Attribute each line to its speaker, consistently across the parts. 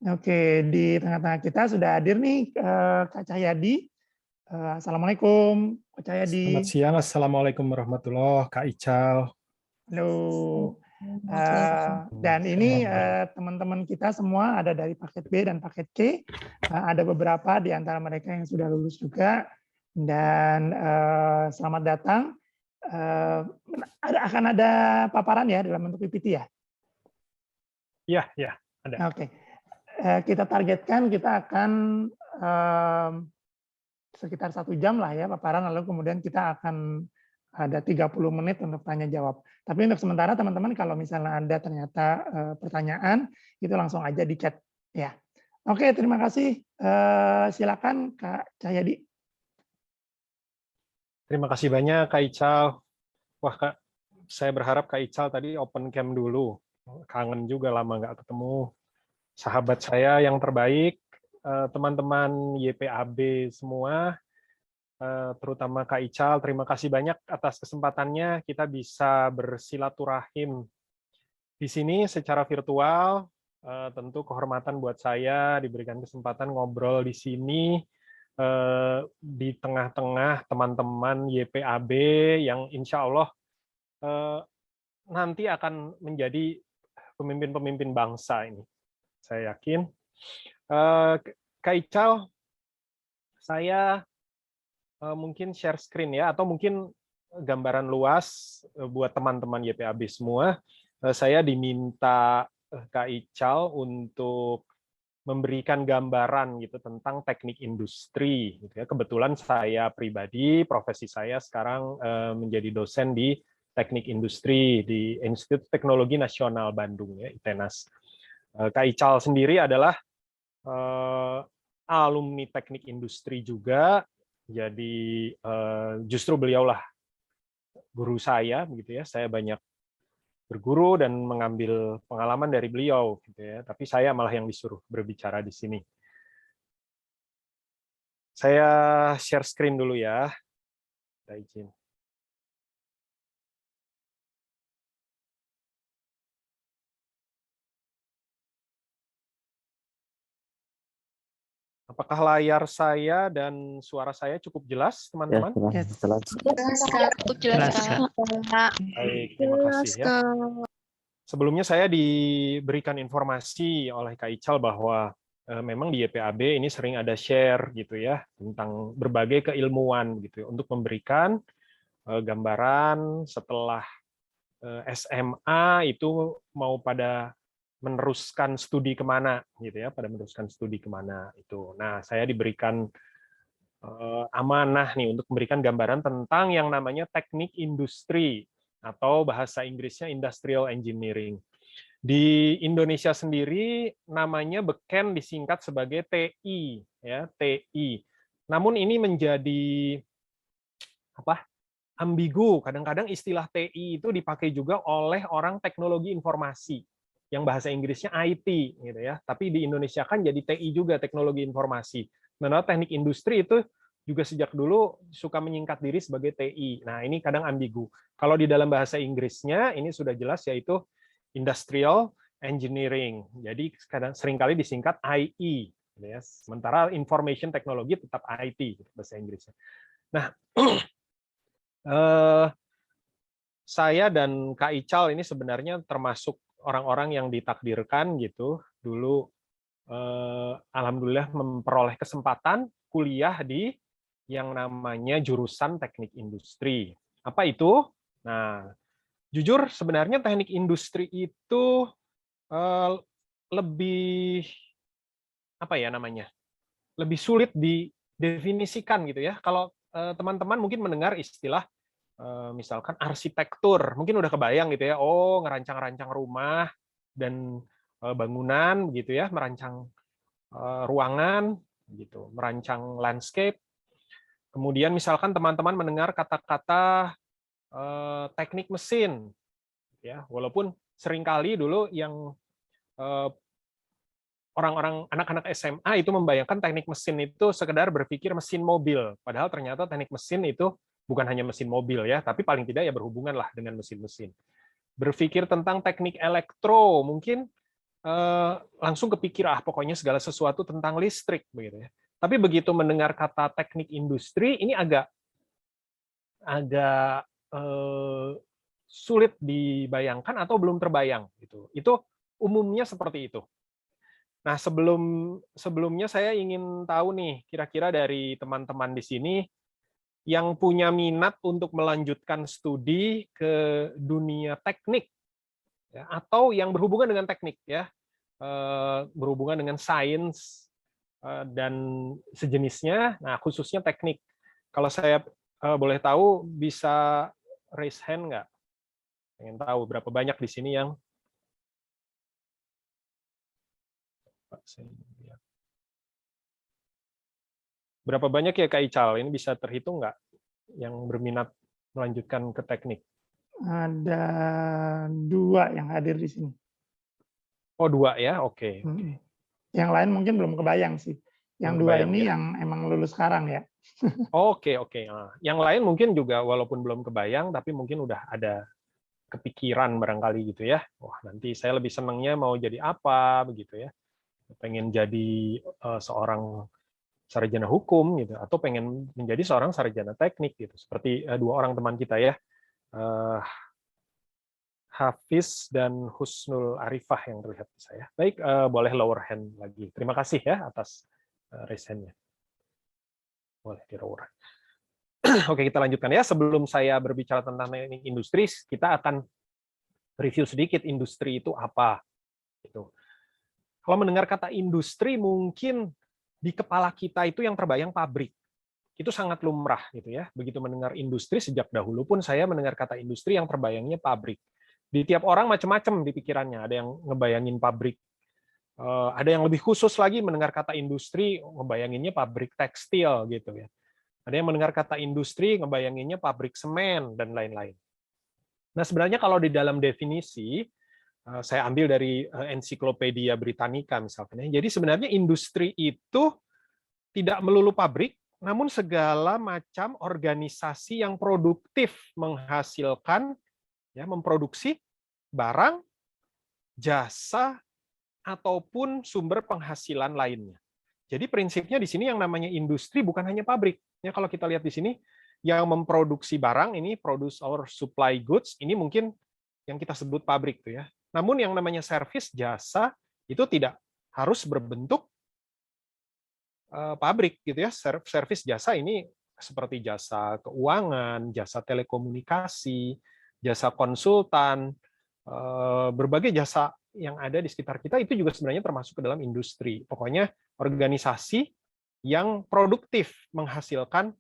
Speaker 1: Oke, di tengah-tengah kita sudah hadir nih Kak Cahyadi. Assalamualaikum, Kak
Speaker 2: Selamat
Speaker 1: Cahyadi.
Speaker 2: siang, Assalamualaikum warahmatullahi, Kak Ical.
Speaker 1: Halo. Dan ini teman-teman kita semua ada dari paket B dan paket C. Ada beberapa di antara mereka yang sudah lulus juga. Dan selamat datang. Akan ada paparan ya dalam bentuk PPT ya?
Speaker 2: Iya, ada.
Speaker 1: Oke. Kita targetkan kita akan sekitar 1 jam lah ya paparan, lalu kemudian kita akan ada 30 menit untuk tanya jawab. Tapi untuk sementara teman-teman kalau misalnya ada ternyata pertanyaan, itu langsung aja di chat ya. Oke, terima kasih. Silakan Kak Cahyadi.
Speaker 2: Terima kasih banyak, Kak Ical. Wah, Kak, saya berharap Kak Ical tadi open cam dulu. Kangen juga lama nggak ketemu. Sahabat saya yang terbaik, teman-teman YPAB semua, terutama Kak Ical, terima kasih banyak atas kesempatannya kita bisa bersilaturahim di sini secara virtual. Tentu kehormatan buat saya diberikan kesempatan ngobrol di sini di tengah-tengah teman-teman YPAB yang insya Allah nanti akan menjadi pemimpin-pemimpin bangsa ini. Saya yakin. Kak Ical, saya mungkin share screen ya, atau mungkin gambaran luas buat teman-teman YPAB semua. Saya diminta Kak Ical untuk memberikan gambaran gitu tentang teknik industri gitu ya. Kebetulan saya pribadi profesi saya sekarang menjadi dosen di teknik industri di Institut Teknologi Nasional Bandung ya, ITENAS. Kak Ical sendiri adalah alumni teknik industri juga, jadi justru beliaulah guru saya begitu ya. Saya banyak berguru dan mengambil pengalaman dari beliau gitu ya, tapi saya malah yang disuruh berbicara di sini. Saya share screen dulu ya. Saya izin. Apakah layar saya dan suara saya cukup jelas, teman-teman?
Speaker 1: Ya,
Speaker 3: Jelas,
Speaker 4: Cukup jelas, Kak.
Speaker 2: Baik, terima kasih ya. Sebelumnya saya diberikan informasi oleh Kak Ical bahwa memang di YPAB ini sering ada share gitu ya tentang berbagai keilmuan gitu ya, untuk memberikan gambaran setelah SMA itu mau pada meneruskan studi kemana gitu ya, pada meneruskan studi kemana itu. Nah, saya diberikan amanah nih untuk memberikan gambaran tentang yang namanya teknik industri atau bahasa Inggrisnya industrial engineering. Di Indonesia sendiri namanya beken disingkat sebagai TI ya, TI. Namun ini menjadi apa? Ambigu. Kadang-kadang istilah TI itu dipakai juga oleh orang teknologi informasi yang bahasa Inggrisnya IT gitu ya. Tapi di Indonesia kan jadi TI juga, teknologi informasi. Nah, teknik industri itu juga sejak dulu suka menyingkat diri sebagai TI. Nah, ini kadang ambigu. Kalau di dalam bahasa Inggrisnya ini sudah jelas yaitu industrial engineering. Jadi kadang seringkali disingkat IE gitu ya. Sementara information technology tetap IT gitu, bahasa Inggrisnya. Nah, saya dan Kak Ical ini sebenarnya termasuk orang-orang yang ditakdirkan gitu dulu alhamdulillah memperoleh kesempatan kuliah di yang namanya jurusan teknik industri. Apa itu? Nah, jujur sebenarnya teknik industri itu lebih apa ya namanya? Lebih sulit didefinisikan gitu ya. Kalau teman-teman mungkin mendengar istilah misalkan arsitektur, mungkin udah kebayang gitu ya, oh ngerancang-rancang rumah dan bangunan begitu ya, merancang ruangan gitu, merancang landscape. Kemudian misalkan teman-teman mendengar kata-kata teknik mesin ya, walaupun seringkali dulu yang orang-orang anak-anak SMA itu membayangkan teknik mesin itu sekedar berpikir mesin mobil, padahal ternyata teknik mesin itu bukan hanya mesin mobil ya, tapi paling tidak ya berhubungan lah dengan mesin-mesin. Berpikir tentang teknik elektro, mungkin langsung kepikir pokoknya segala sesuatu tentang listrik begitu ya. Tapi begitu mendengar kata teknik industri ini agak sulit dibayangkan atau belum terbayang gitu. Itu umumnya seperti itu. Nah, sebelumnya saya ingin tahu nih, kira-kira dari teman-teman di sini yang punya minat untuk melanjutkan studi ke dunia teknik, ya, atau yang berhubungan dengan teknik, ya, berhubungan dengan sains dan sejenisnya. Nah, khususnya teknik. Kalau saya boleh tahu, bisa raise hand nggak? Pengen tahu berapa banyak di sini yang berapa banyak ya Kak Ical? Ini bisa terhitung nggak yang berminat melanjutkan ke teknik?
Speaker 1: Ada 2 yang hadir di sini.
Speaker 2: Oh, 2 ya, oke.
Speaker 1: Yang lain mungkin belum kebayang sih. Yang 2 ini
Speaker 2: ya?
Speaker 1: yang emang lulus sekarang ya.
Speaker 2: Oke. Yang lain mungkin juga walaupun belum kebayang, tapi mungkin udah ada kepikiran barangkali gitu ya. Wah, nanti saya lebih senangnya mau jadi apa begitu ya. Pengen jadi seorang sarjana hukum gitu, atau pengen menjadi seorang sarjana teknik gitu. Seperti 2 orang teman kita ya. Hafiz dan Husnul Arifah yang terlihat di saya. Baik, boleh lower hand lagi. Terima kasih ya atas raise hand-nya. Boleh di lower hand. Oke, kita lanjutkan ya. Sebelum saya berbicara tentang teknik industri, kita akan review sedikit industri itu apa. Gitu. Kalau mendengar kata industri, mungkin di kepala kita itu yang terbayang pabrik. Itu sangat lumrah gitu ya. Begitu mendengar industri, sejak dahulu pun saya mendengar kata industri yang terbayangnya pabrik. Di tiap orang macam-macam di pikirannya. Ada yang ngebayangin pabrik. Ada yang lebih khusus lagi mendengar kata industri, ngebayanginnya pabrik tekstil gitu ya. Ada yang mendengar kata industri, ngebayanginnya pabrik semen dan lain-lain. Nah, sebenarnya kalau di dalam definisi, saya ambil dari Ensiklopedia Britannica misalnya. Jadi sebenarnya industri itu tidak melulu pabrik, namun segala macam organisasi yang produktif menghasilkan, ya, memproduksi barang, jasa, ataupun sumber penghasilan lainnya. Jadi prinsipnya di sini yang namanya industri bukan hanya pabrik. Ya, kalau kita lihat di sini, yang memproduksi barang ini produce or supply goods, ini mungkin yang kita sebut pabrik tuh ya. Namun yang namanya service jasa itu tidak harus berbentuk pabrik gitu ya. Service jasa ini seperti jasa keuangan, jasa telekomunikasi, jasa konsultan, berbagai jasa yang ada di sekitar kita itu juga sebenarnya termasuk ke dalam industri. Pokoknya organisasi yang produktif menghasilkan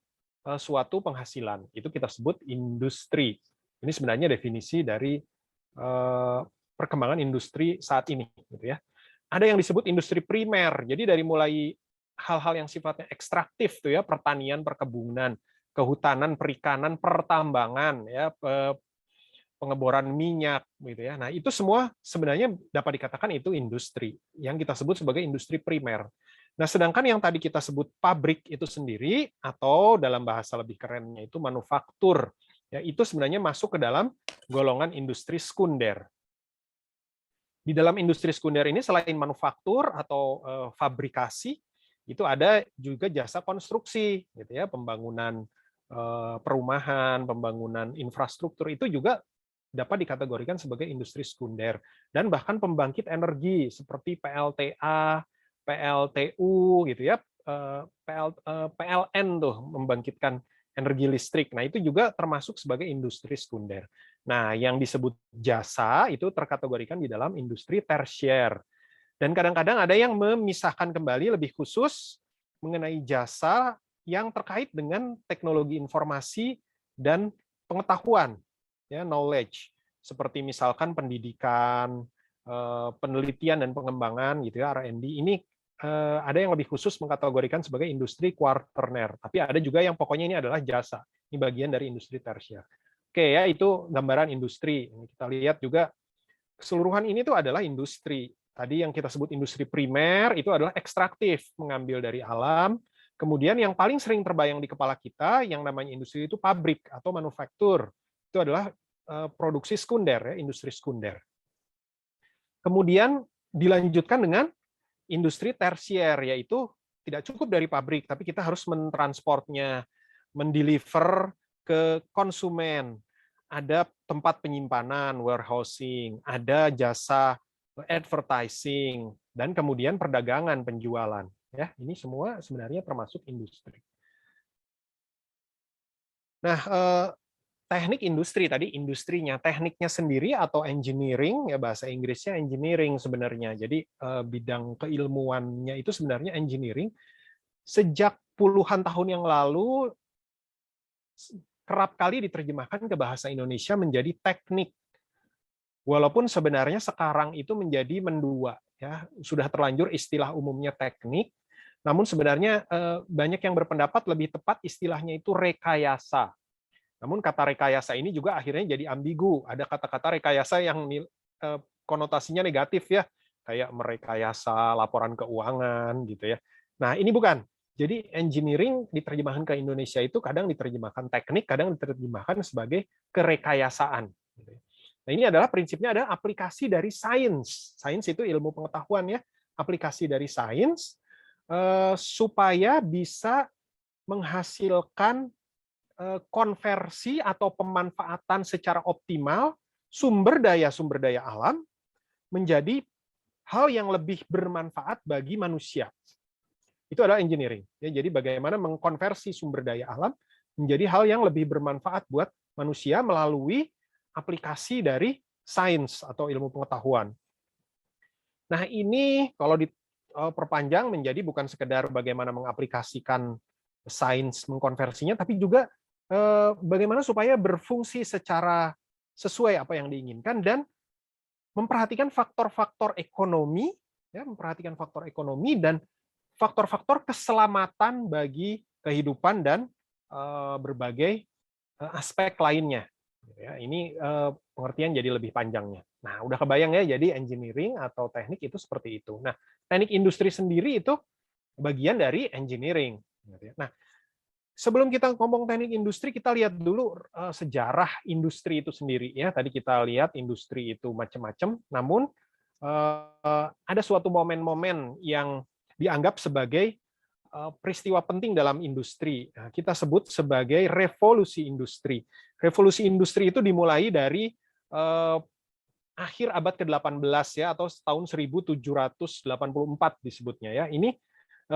Speaker 2: suatu penghasilan. Itu kita sebut industri. Ini sebenarnya definisi dari perkembangan industri saat ini gitu ya. Ada yang disebut industri primer. Jadi dari mulai hal-hal yang sifatnya ekstraktif tuh ya, pertanian, perkebunan, kehutanan, perikanan, pertambangan ya, pengeboran minyak gitu ya. Nah, itu semua sebenarnya dapat dikatakan itu industri yang kita sebut sebagai industri primer. Nah, sedangkan yang tadi kita sebut pabrik itu sendiri atau dalam bahasa lebih kerennya itu manufaktur, ya itu sebenarnya masuk ke dalam golongan industri sekunder. Di dalam industri sekunder ini selain manufaktur atau fabrikasi, itu ada juga jasa konstruksi gitu ya, pembangunan perumahan, pembangunan infrastruktur itu juga dapat dikategorikan sebagai industri sekunder, dan bahkan pembangkit energi seperti PLTA, PLTU gitu ya, PLN tuh membangkitkan energi listrik. Nah, itu juga termasuk sebagai industri sekunder. Nah, yang disebut jasa itu terkategorikan di dalam industri tersier. Dan kadang-kadang ada yang memisahkan kembali lebih khusus mengenai jasa yang terkait dengan teknologi informasi dan pengetahuan, ya, knowledge, seperti misalkan pendidikan, penelitian dan pengembangan gitu ya, R&D. Ini ada yang lebih khusus mengkategorikan sebagai industri kuarterner, tapi ada juga yang pokoknya ini adalah jasa. Ini bagian dari industri tersier. Oke ya, itu gambaran industri. Kita lihat juga keseluruhan ini tuh adalah industri. Tadi yang kita sebut industri primer itu adalah ekstraktif, mengambil dari alam. Kemudian yang paling sering terbayang di kepala kita yang namanya industri itu pabrik atau manufaktur. Itu adalah produksi sekunder ya, industri sekunder. Kemudian dilanjutkan dengan industri tersier, yaitu tidak cukup dari pabrik, tapi kita harus mentransportnya, mendeliver ke konsumen. Ada tempat penyimpanan, warehousing, ada jasa advertising, dan kemudian perdagangan, penjualan. Ya, ini semua sebenarnya termasuk industri. Nah, teknik industri tadi industrinya, tekniknya sendiri atau engineering, ya bahasa Inggrisnya engineering sebenarnya. Jadi bidang keilmuannya itu sebenarnya engineering. Sejak puluhan tahun yang lalu kerap kali diterjemahkan ke bahasa Indonesia menjadi teknik. Walaupun sebenarnya sekarang itu menjadi mendua, ya sudah terlanjur istilah umumnya teknik. Namun sebenarnya banyak yang berpendapat lebih tepat istilahnya itu rekayasa. Namun kata rekayasa ini juga akhirnya jadi ambigu. Ada kata-kata rekayasa yang konotasinya negatif ya, kayak merekayasa laporan keuangan gitu ya. Nah, ini bukan. Jadi engineering diterjemahkan ke Indonesia itu kadang diterjemahkan teknik, kadang diterjemahkan sebagai kerekayasaan. Nah, ini adalah prinsipnya adalah aplikasi dari sains. Sains itu ilmu pengetahuan ya, aplikasi dari sains supaya bisa menghasilkan konversi atau pemanfaatan secara optimal sumber daya alam menjadi hal yang lebih bermanfaat bagi manusia. Itu adalah engineering. Ya, jadi bagaimana mengkonversi sumber daya alam menjadi hal yang lebih bermanfaat buat manusia melalui aplikasi dari sains atau ilmu pengetahuan. Nah, ini kalau diperpanjang menjadi bukan sekedar bagaimana mengaplikasikan sains mengkonversinya, tapi juga bagaimana supaya berfungsi secara sesuai apa yang diinginkan dan memperhatikan faktor-faktor ekonomi, ya, memperhatikan faktor ekonomi dan faktor-faktor keselamatan bagi kehidupan dan berbagai aspek lainnya. Ya, ini pengertian jadi lebih panjangnya. Nah, udah kebayang ya, jadi engineering atau teknik itu seperti itu. Nah, teknik industri sendiri itu bagian dari engineering. Nah, sebelum kita ngomong teknik industri, kita lihat dulu sejarah industri itu sendiri. Ya, tadi kita lihat industri itu macam-macam, namun ada suatu momen-momen yang dianggap sebagai peristiwa penting dalam industri. Nah, kita sebut sebagai revolusi industri. Revolusi industri itu dimulai dari akhir abad ke-18 ya, atau tahun 1784 disebutnya ya. Ini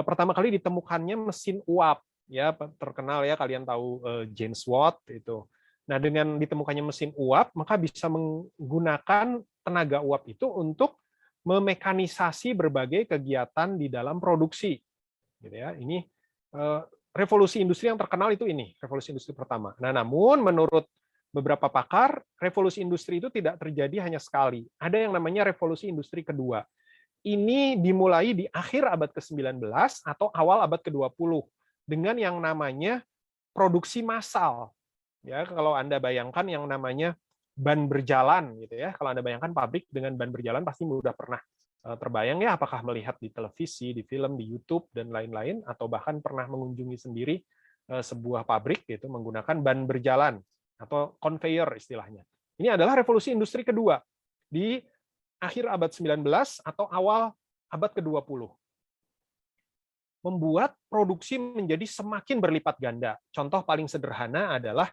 Speaker 2: pertama kali ditemukannya mesin uap ya, terkenal ya, kalian tahu James Watt itu. Nah, dengan ditemukannya mesin uap, maka bisa menggunakan tenaga uap itu untuk memekanisasi berbagai kegiatan di dalam produksi. Gitu ya. Ini revolusi industri yang terkenal itu ini, revolusi industri pertama. Nah, namun menurut beberapa pakar, revolusi industri itu tidak terjadi hanya sekali. Ada yang namanya revolusi industri kedua. Ini dimulai di akhir abad ke-19 atau awal abad ke-20 dengan yang namanya produksi massal. Ya, kalau Anda bayangkan yang namanya ban berjalan gitu ya. Kalau Anda bayangkan pabrik dengan ban berjalan pasti sudah pernah terbayang ya, apakah melihat di televisi, di film, di YouTube dan lain-lain, atau bahkan pernah mengunjungi sendiri sebuah pabrik gitu menggunakan ban berjalan atau conveyor istilahnya. Ini adalah revolusi industri kedua di akhir abad 19 atau awal abad ke-20. Membuat produksi menjadi semakin berlipat ganda. Contoh paling sederhana adalah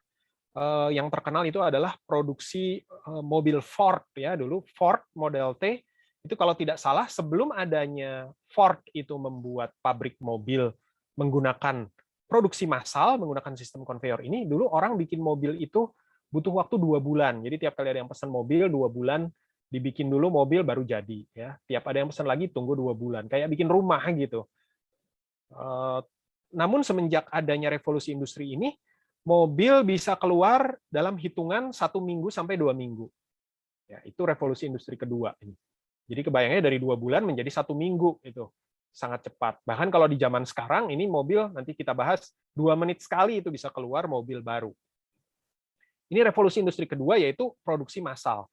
Speaker 2: yang terkenal itu adalah produksi mobil Ford ya, dulu Ford Model T itu kalau tidak salah sebelum adanya Ford itu membuat pabrik mobil menggunakan produksi massal menggunakan sistem konveyor ini, dulu orang bikin mobil itu butuh waktu 2 bulan. Jadi tiap kali ada yang pesan mobil 2 bulan dibikin dulu mobil baru jadi ya. Tiap ada yang pesan lagi tunggu 2 bulan. Kayak bikin rumah gitu. Namun semenjak adanya revolusi industri ini, mobil bisa keluar dalam hitungan 1 minggu sampai 2 minggu. Ya, itu revolusi industri kedua ini. Jadi kebayangnya dari 2 bulan menjadi 1 minggu itu sangat cepat. Bahkan kalau di zaman sekarang ini mobil nanti kita bahas 2 menit sekali itu bisa keluar mobil baru. Ini revolusi industri kedua yaitu produksi massal.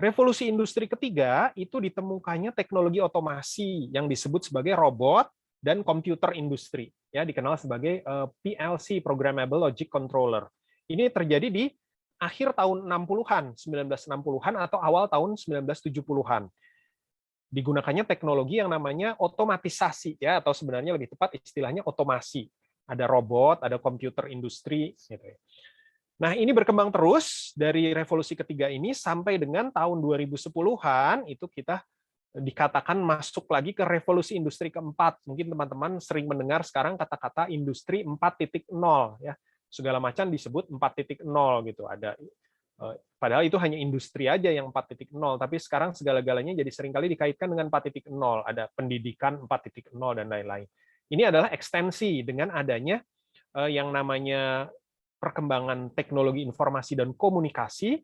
Speaker 2: Revolusi industri ketiga itu ditemukannya teknologi otomasi yang disebut sebagai robot dan komputer industri, ya dikenal sebagai PLC (Programmable Logic Controller). Ini terjadi di akhir tahun 60-an, 1960-an atau awal tahun 1970-an. digunakannya teknologi yang namanya otomatisasi ya, atau sebenarnya lebih tepat istilahnya otomasi. Ada robot, ada komputer industri gitu ya. Nah, ini berkembang terus dari revolusi ketiga ini sampai dengan tahun 2010-an itu kita dikatakan masuk lagi ke revolusi industri keempat. Mungkin teman-teman sering mendengar sekarang kata-kata industri 4.0 ya. Segala macam disebut 4.0 gitu. Ada padahal itu hanya industri aja yang 4.0, tapi sekarang segala-galanya jadi seringkali dikaitkan dengan 4.0. Ada pendidikan 4.0 dan lain-lain. Ini adalah ekstensi dengan adanya yang namanya perkembangan teknologi informasi dan komunikasi,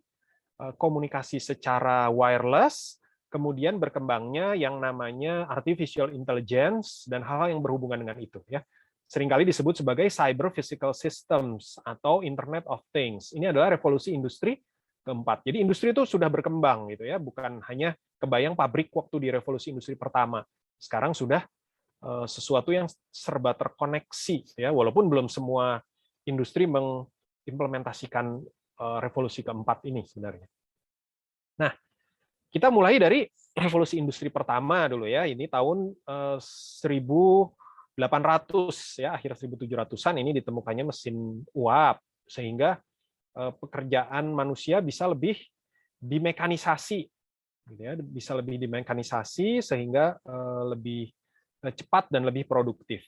Speaker 2: komunikasi secara wireless, kemudian berkembangnya yang namanya artificial intelligence dan hal-hal yang berhubungan dengan itu ya. Seringkali disebut sebagai cyber physical systems atau Internet of Things. Ini adalah revolusi industri keempat. Jadi industri itu sudah berkembang gitu ya, bukan hanya kebayang pabrik waktu di revolusi industri pertama. Sekarang sudah sesuatu yang serba terkoneksi ya, walaupun belum semua industri mengimplementasikan revolusi keempat ini sebenarnya. Nah, kita mulai dari revolusi industri pertama dulu ya. Ini tahun 1800 ya, akhir 1700-an ini ditemukannya mesin uap sehingga pekerjaan manusia bisa lebih dimekanisasi gitu ya, bisa lebih dimekanisasi sehingga lebih cepat dan lebih produktif.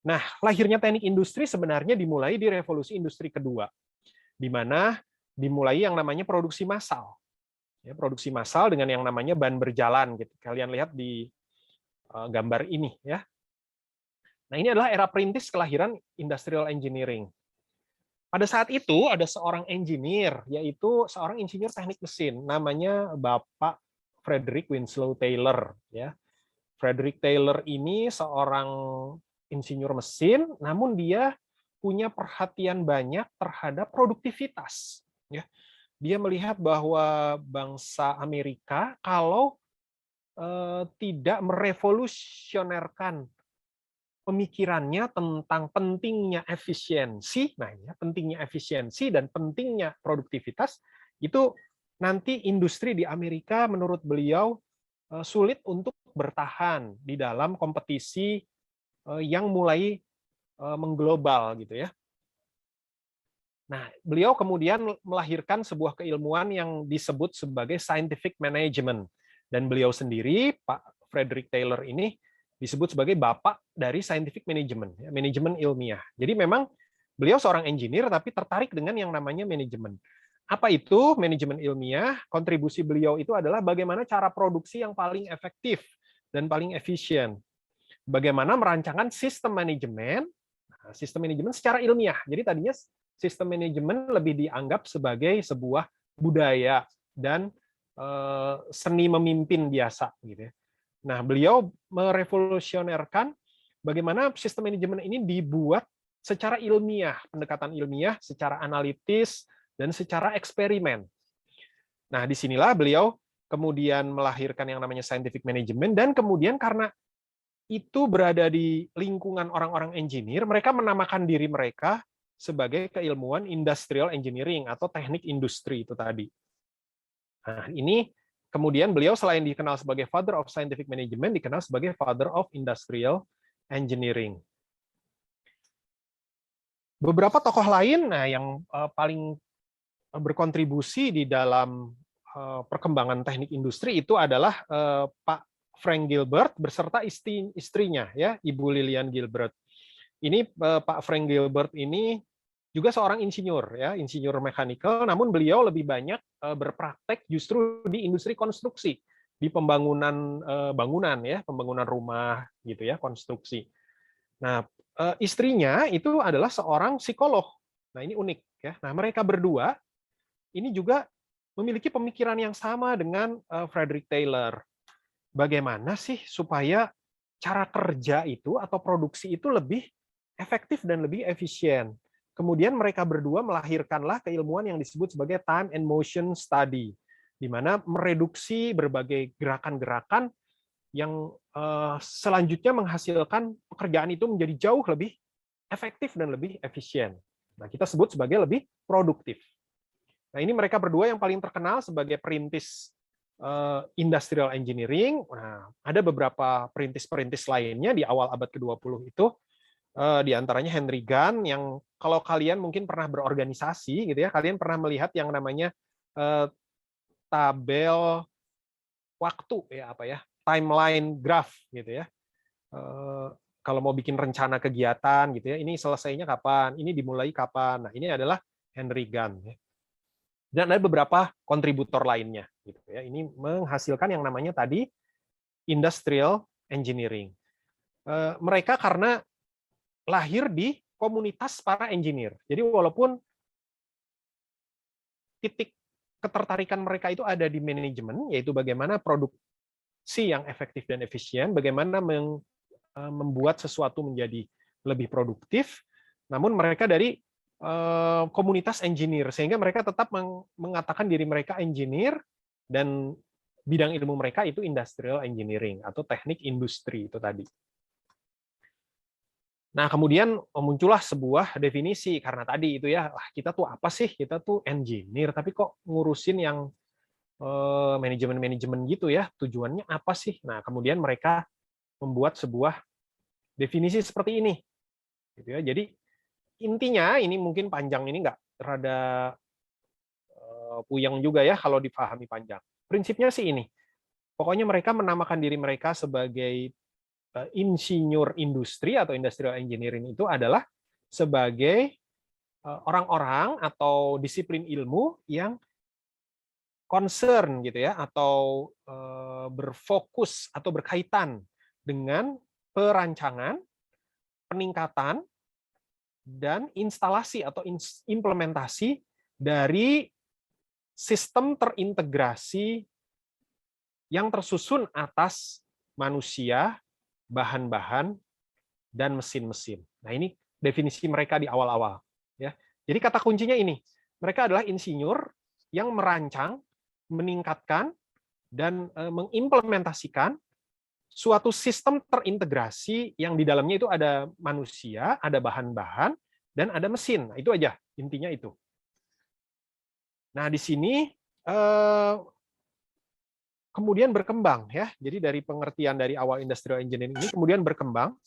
Speaker 2: Nah, lahirnya teknik industri sebenarnya dimulai di revolusi industri kedua, di mana dimulai yang namanya produksi massal. Ya, produksi massal dengan yang namanya ban berjalan gitu. Kalian lihat di gambar ini ya. Nah, ini adalah era perintis kelahiran industrial engineering. Pada saat itu ada seorang engineer, yaitu seorang insinyur teknik mesin, namanya Bapak Frederick Winslow Taylor ya. Frederick Taylor ini seorang insinyur mesin, namun dia punya perhatian banyak terhadap produktivitas ya. Dia melihat bahwa bangsa Amerika kalau tidak merevolusionerkan pemikirannya tentang pentingnya efisiensi, nah ya, pentingnya efisiensi dan pentingnya produktivitas, itu nanti industri di Amerika menurut beliau sulit untuk bertahan di dalam kompetisi yang mulai mengglobal gitu ya. Nah, beliau kemudian melahirkan sebuah keilmuan yang disebut sebagai scientific management. Dan beliau sendiri, Pak Frederick Taylor ini, disebut sebagai bapak dari scientific management, ya, manajemen ilmiah. Jadi memang beliau seorang engineer, tapi tertarik dengan yang namanya manajemen. Apa itu manajemen ilmiah? Kontribusi beliau itu adalah bagaimana cara produksi yang paling efektif dan paling efisien. Bagaimana merancangkan sistem manajemen secara ilmiah. Jadi tadinya sistem manajemen lebih dianggap sebagai sebuah budaya dan seni memimpin biasa gitu ya. Nah, beliau merevolusionerkan bagaimana sistem manajemen ini dibuat secara ilmiah, pendekatan ilmiah, secara analitis dan secara eksperimen. Nah, disinilah beliau kemudian melahirkan yang namanya scientific management, dan kemudian karena itu berada di lingkungan orang-orang engineer, mereka menamakan diri mereka sebagai keilmuan industrial engineering atau teknik industri itu tadi. Nah, ini kemudian beliau selain dikenal sebagai father of scientific management, dikenal sebagai father of industrial engineering. Beberapa tokoh lain yang paling berkontribusi di dalam perkembangan teknik industri itu adalah Pak Frank Gilbert beserta istrinya ya, Ibu Lillian Gilbert. Ini Pak Frank Gilbert ini juga seorang insinyur ya, insinyur mekanikal, namun beliau lebih banyak berpraktek justru di industri konstruksi, di pembangunan bangunan ya, pembangunan rumah gitu ya, konstruksi. Nah, istrinya itu adalah seorang psikolog. Nah, ini unik ya. Nah, mereka berdua ini juga memiliki pemikiran yang sama dengan Frederick Taylor. Bagaimana sih supaya cara kerja itu atau produksi itu lebih efektif dan lebih efisien. Kemudian mereka berdua melahirkanlah keilmuan yang disebut sebagai time and motion study, di mana mereduksi berbagai gerakan-gerakan yang selanjutnya menghasilkan pekerjaan itu menjadi jauh lebih efektif dan lebih efisien. Nah, kita sebut sebagai lebih produktif. Nah, ini mereka berdua yang paling terkenal sebagai perintis industrial engineering. Nah, ada beberapa perintis-perintis lainnya di awal abad ke-20 itu, di antaranya Henry Gunn, yang kalau kalian mungkin pernah berorganisasi gitu ya, kalian pernah melihat yang namanya tabel waktu ya, apa ya, timeline graph gitu ya. Kalau mau bikin rencana kegiatan gitu ya, ini selesainya kapan, ini dimulai kapan. Nah, ini adalah Henry Gunn ya. Dan ada beberapa kontributor lainnya gitu ya. Ini menghasilkan yang namanya tadi industrial engineering. Mereka karena lahir di komunitas para engineer. Jadi walaupun titik ketertarikan mereka itu ada di manajemen, yaitu bagaimana produksi yang efektif dan efisien, bagaimana membuat sesuatu menjadi lebih produktif, namun mereka dari komunitas engineer, sehingga mereka tetap mengatakan diri mereka engineer, dan bidang ilmu mereka itu industrial engineering atau teknik industri itu tadi. Nah, kemudian muncullah sebuah definisi, karena tadi itu ya, kita tuh apa sih? Kita tuh engineer, tapi kok ngurusin yang manajemen-manajemen gitu ya, tujuannya apa sih? Nah, kemudian mereka membuat sebuah definisi seperti ini. Gitu ya. Jadi intinya ini mungkin panjang, ini nggak rada puyeng juga ya kalau dipahami panjang. Prinsipnya sih ini. Pokoknya mereka menamakan diri mereka sebagai insinyur industri atau industrial engineering itu adalah sebagai orang-orang atau disiplin ilmu yang concern gitu ya, atau berfokus atau berkaitan dengan perancangan, peningkatan, dan instalasi atau implementasi dari sistem terintegrasi yang tersusun atas manusia, bahan-bahan, dan mesin-mesin. Nah, ini definisi mereka di awal-awal. Ya. Jadi kata kuncinya ini, mereka adalah insinyur yang merancang, meningkatkan, dan mengimplementasikan suatu sistem terintegrasi yang di dalamnya itu ada manusia, ada bahan-bahan, dan ada mesin. Nah, itu aja, intinya itu. Nah, di sini kemudian berkembang ya. Jadi dari pengertian dari awal industrial engineering ini kemudian berkembang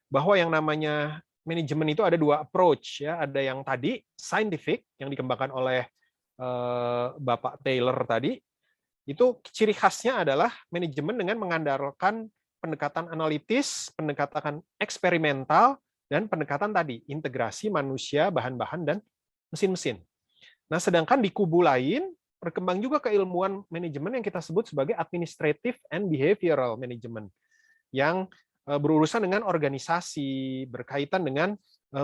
Speaker 2: bahwa yang namanya manajemen itu ada dua approach ya. Ada yang tadi scientific yang dikembangkan oleh Bapak Taylor tadi. Itu ciri khasnya adalah manajemen dengan mengandalkan pendekatan analitis, pendekatan eksperimental, dan pendekatan tadi, integrasi manusia, bahan-bahan, dan mesin-mesin. Nah, sedangkan di kubu lain, berkembang juga keilmuan manajemen yang kita sebut sebagai administrative and behavioral management, yang berurusan dengan organisasi, berkaitan dengan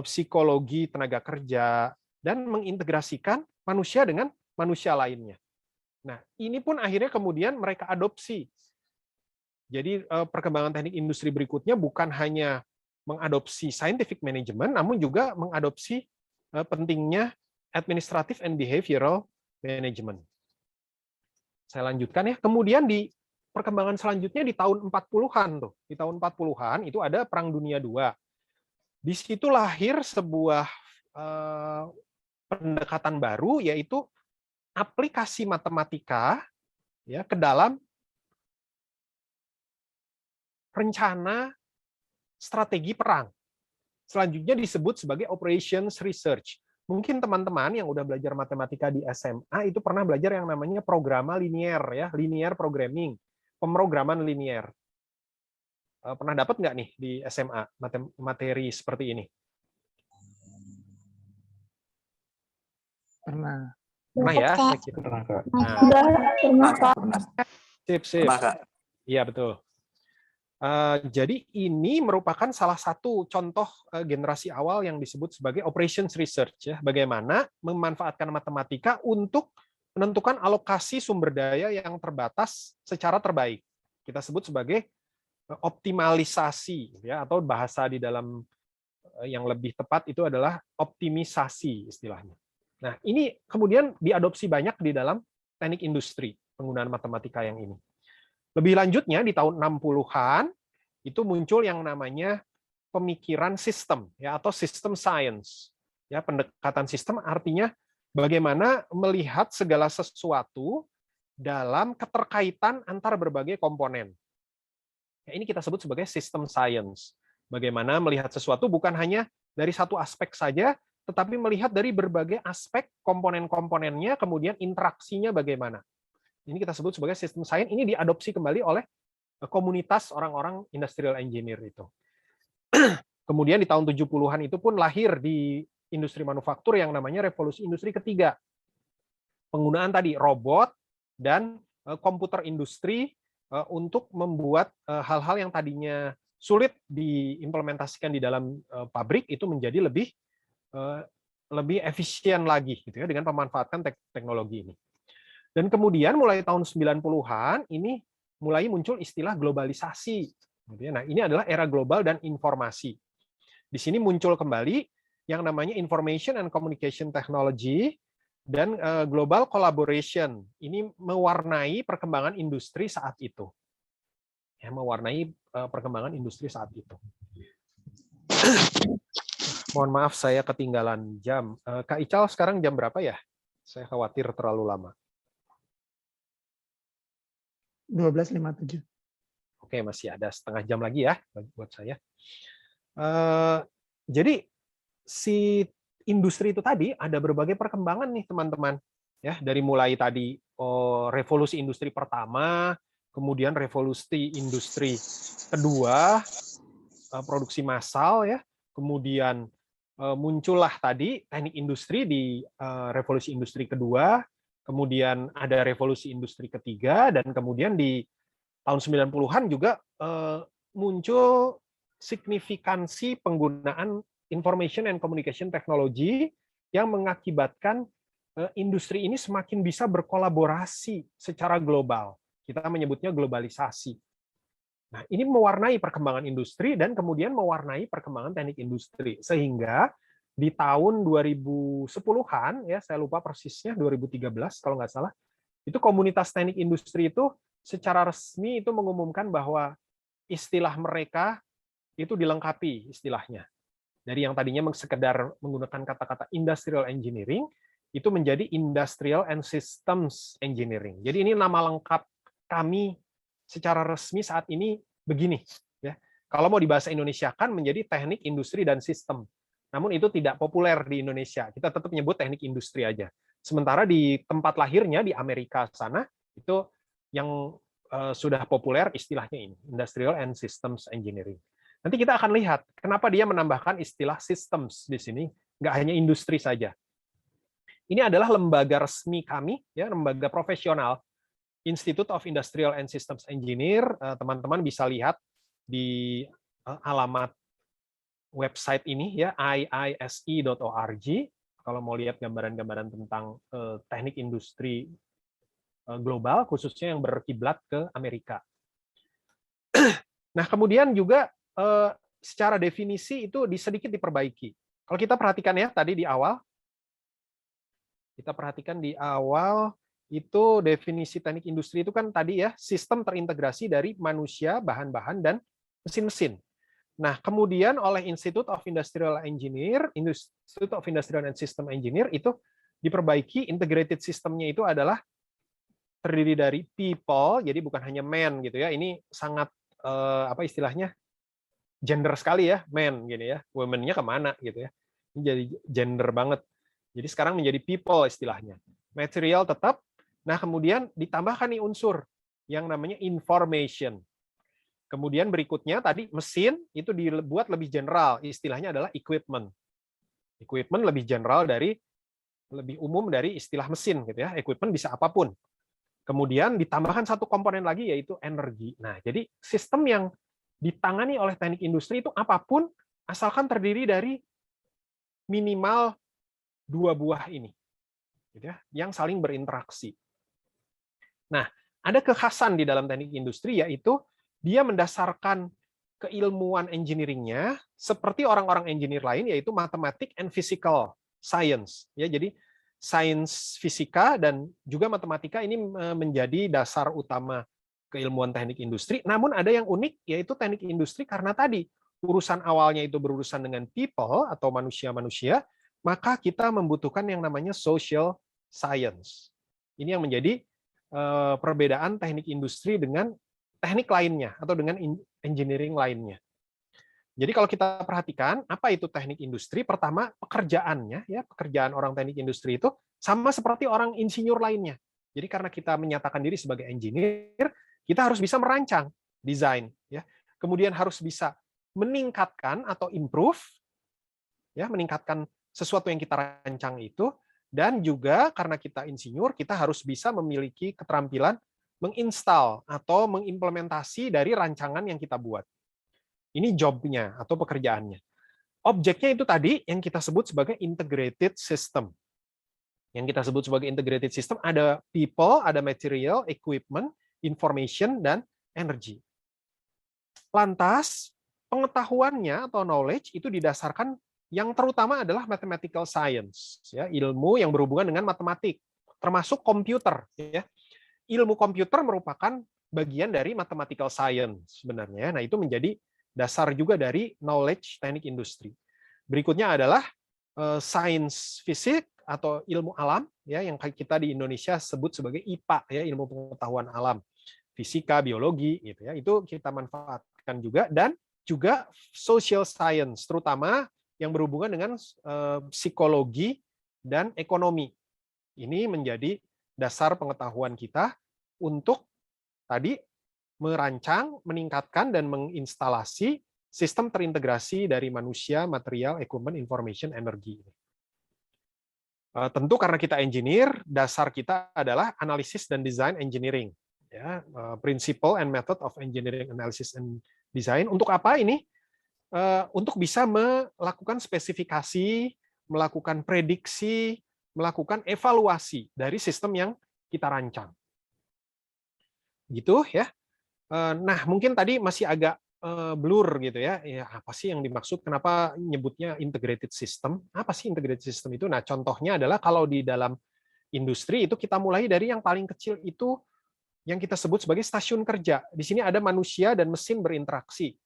Speaker 2: psikologi tenaga kerja, dan mengintegrasikan manusia dengan manusia lainnya. Nah, ini pun akhirnya kemudian mereka adopsi. Jadi perkembangan teknik industri berikutnya bukan hanya mengadopsi scientific management, namun juga mengadopsi pentingnya administrative and behavioral management. Saya lanjutkan ya. Kemudian di perkembangan selanjutnya di tahun 40-an tuh. Di tahun 40-an itu ada Perang Dunia II. Di situ lahir sebuah pendekatan baru, yaitu aplikasi matematika ya ke dalam rencana strategi perang. Selanjutnya disebut sebagai operations research. Mungkin teman-teman yang udah belajar matematika di SMA itu pernah belajar yang namanya programa linier ya, linear programming, pemrograman linier. Pernah dapat nggak nih di SMA materi seperti ini?
Speaker 1: Pernah.
Speaker 2: Pernah ya?
Speaker 3: Pernah, Kak.
Speaker 2: Nah, sip.
Speaker 3: Pernah, Kak.
Speaker 2: Iya, betul. Jadi ini merupakan salah satu contoh generasi awal yang disebut sebagai operations research ya, bagaimana memanfaatkan matematika untuk menentukan alokasi sumber daya yang terbatas secara terbaik. Kita sebut sebagai optimalisasi ya, atau bahasa di dalam yang lebih tepat itu adalah optimisasi istilahnya. Nah, ini kemudian diadopsi banyak di dalam teknik industri penggunaan matematika yang ini. Lebih lanjutnya di tahun 60-an itu muncul yang namanya pemikiran sistem ya, atau system science. Ya, pendekatan sistem artinya bagaimana melihat segala sesuatu dalam keterkaitan antar berbagai komponen. Ya, ini kita sebut sebagai system science. Bagaimana melihat sesuatu bukan hanya dari satu aspek saja, tetapi melihat dari berbagai aspek komponen-komponennya, kemudian interaksinya bagaimana. Ini kita sebut sebagai system science. Ini diadopsi kembali oleh komunitas orang-orang industrial engineer itu. Kemudian di tahun 70-an itu pun lahir di industri manufaktur yang namanya revolusi industri ketiga. Penggunaan tadi robot dan komputer industri untuk membuat hal-hal yang tadinya sulit diimplementasikan di dalam pabrik itu menjadi lebih efisien lagi gitu ya dengan pemanfaatan teknologi ini. Dan kemudian mulai tahun 90-an ini mulai muncul istilah globalisasi. Nah, ini adalah era global dan informasi. Di sini muncul kembali yang namanya information and communication technology dan global collaboration. Ini mewarnai perkembangan industri saat itu. Ya, mewarnai perkembangan industri saat itu. Mohon maaf saya ketinggalan jam. Kak Ical sekarang jam berapa ya? Saya khawatir terlalu lama.
Speaker 1: 12.57.
Speaker 2: Oke, masih ada setengah jam lagi ya buat saya. Jadi si industri itu tadi ada berbagai perkembangan nih teman-teman. Ya, dari mulai tadi revolusi industri pertama, kemudian revolusi industri kedua, produksi massal ya, kemudian muncullah tadi teknik industri di revolusi industri kedua, kemudian ada revolusi industri ketiga, dan kemudian di tahun 90-an juga muncul signifikansi penggunaan information and communication technology yang mengakibatkan industri ini semakin bisa berkolaborasi secara global. Kita menyebutnya globalisasi. Nah, ini mewarnai perkembangan industri dan kemudian mewarnai perkembangan teknik industri. Sehingga di tahun 2010-an, ya saya lupa persisnya, 2013 kalau nggak salah, itu komunitas teknik industri itu secara resmi itu mengumumkan bahwa istilah mereka itu dilengkapi istilahnya. Dari yang tadinya sekedar menggunakan kata-kata industrial engineering, itu menjadi industrial and systems engineering. Jadi ini nama lengkap kami secara resmi saat ini begini. Ya. Kalau mau dibahasa Indonesia kan menjadi teknik industri dan sistem. Namun itu tidak populer di Indonesia. Kita tetap menyebut teknik industri aja. Sementara di tempat lahirnya di Amerika sana itu yang sudah populer istilahnya ini, industrial and systems engineering. Nanti kita akan lihat kenapa dia menambahkan istilah systems di sini, nggak hanya industri saja. Ini adalah lembaga resmi kami, ya, lembaga profesional, Institute of Industrial and Systems Engineer. Teman-teman bisa lihat di alamat website ini, ya, iise.org. Kalau mau lihat gambaran-gambaran tentang teknik industri global, khususnya yang berkiblat ke Amerika. Nah, kemudian juga secara definisi itu sedikit diperbaiki. Kalau kita perhatikan ya, tadi di awal, itu definisi teknik industri itu kan tadi ya, sistem terintegrasi dari manusia, bahan-bahan, dan mesin-mesin. Nah, kemudian oleh Institute of Industrial Engineer, Institute of Industrial and System Engineer itu diperbaiki, integrated systemnya itu adalah terdiri dari people, jadi bukan hanya man gitu ya. Ini sangat apa istilahnya, gender sekali ya, man gini ya. Women-nya kemana gitu ya. Ini jadi gender banget. Jadi sekarang menjadi people istilahnya. Material tetap. Nah, kemudian ditambahkan nih unsur yang namanya information. Kemudian berikutnya tadi mesin itu dibuat lebih general, istilahnya adalah equipment. Equipment lebih general lebih umum dari istilah mesin gitu ya. Equipment bisa apapun. Kemudian ditambahkan satu komponen lagi yaitu energi. Nah, jadi sistem yang ditangani oleh teknik industri itu apapun asalkan terdiri dari minimal 2 buah ini, gitu ya, yang saling berinteraksi. Nah, ada kekhasan di dalam teknik industri yaitu dia mendasarkan keilmuan engineering-nya seperti orang-orang engineer lain, yaitu matematik and physical science. Ya, jadi sains fisika dan juga matematika ini menjadi dasar utama keilmuan teknik industri. Namun ada yang unik, yaitu teknik industri karena tadi urusan awalnya itu berurusan dengan people atau manusia-manusia, maka kita membutuhkan yang namanya social science. Ini yang menjadi perbedaan teknik industri dengan teknik lainnya atau dengan engineering lainnya. Jadi kalau kita perhatikan apa itu teknik industri, pertama pekerjaannya, ya pekerjaan orang teknik industri itu sama seperti orang insinyur lainnya. Jadi karena kita menyatakan diri sebagai engineer, kita harus bisa merancang, desain, ya. Kemudian harus bisa meningkatkan atau improve, ya meningkatkan sesuatu yang kita rancang itu, dan juga karena kita insinyur, kita harus bisa memiliki keterampilan menginstal atau mengimplementasi dari rancangan yang kita buat. Ini job-nya atau pekerjaannya. Objeknya itu tadi yang kita sebut sebagai integrated system. Yang kita sebut sebagai integrated system ada people, ada material, equipment, information, dan energy. Lantas, pengetahuannya atau knowledge itu didasarkan yang terutama adalah mathematical science, ya, ilmu yang berhubungan dengan matematik, termasuk komputer. Ya. Ilmu komputer merupakan bagian dari mathematical science sebenarnya. Nah, itu menjadi dasar juga dari knowledge teknik industri. Berikutnya adalah sains fisik atau ilmu alam, ya yang kita di Indonesia sebut sebagai IPA, ya ilmu pengetahuan alam, fisika, biologi, gitu ya. Itu kita manfaatkan juga, dan juga social science, terutama yang berhubungan dengan psikologi dan ekonomi. Ini menjadi dasar pengetahuan kita untuk tadi merancang, meningkatkan, dan menginstalasi sistem terintegrasi dari manusia, material, equipment, information, energi. Tentu karena kita engineer, dasar kita adalah analisis dan design engineering. Ya, principle and method of engineering analysis and design. Untuk apa ini? Untuk bisa melakukan spesifikasi, melakukan prediksi, melakukan evaluasi dari sistem yang kita rancang. Gitu ya. Nah, mungkin tadi masih agak blur gitu ya. Ya, apa sih yang dimaksud? Kenapa nyebutnya integrated system? Apa sih integrated system itu? Nah, contohnya adalah kalau di dalam industri itu kita mulai dari yang paling kecil itu yang kita sebut sebagai stasiun kerja. Di sini ada manusia dan mesin berinteraksi.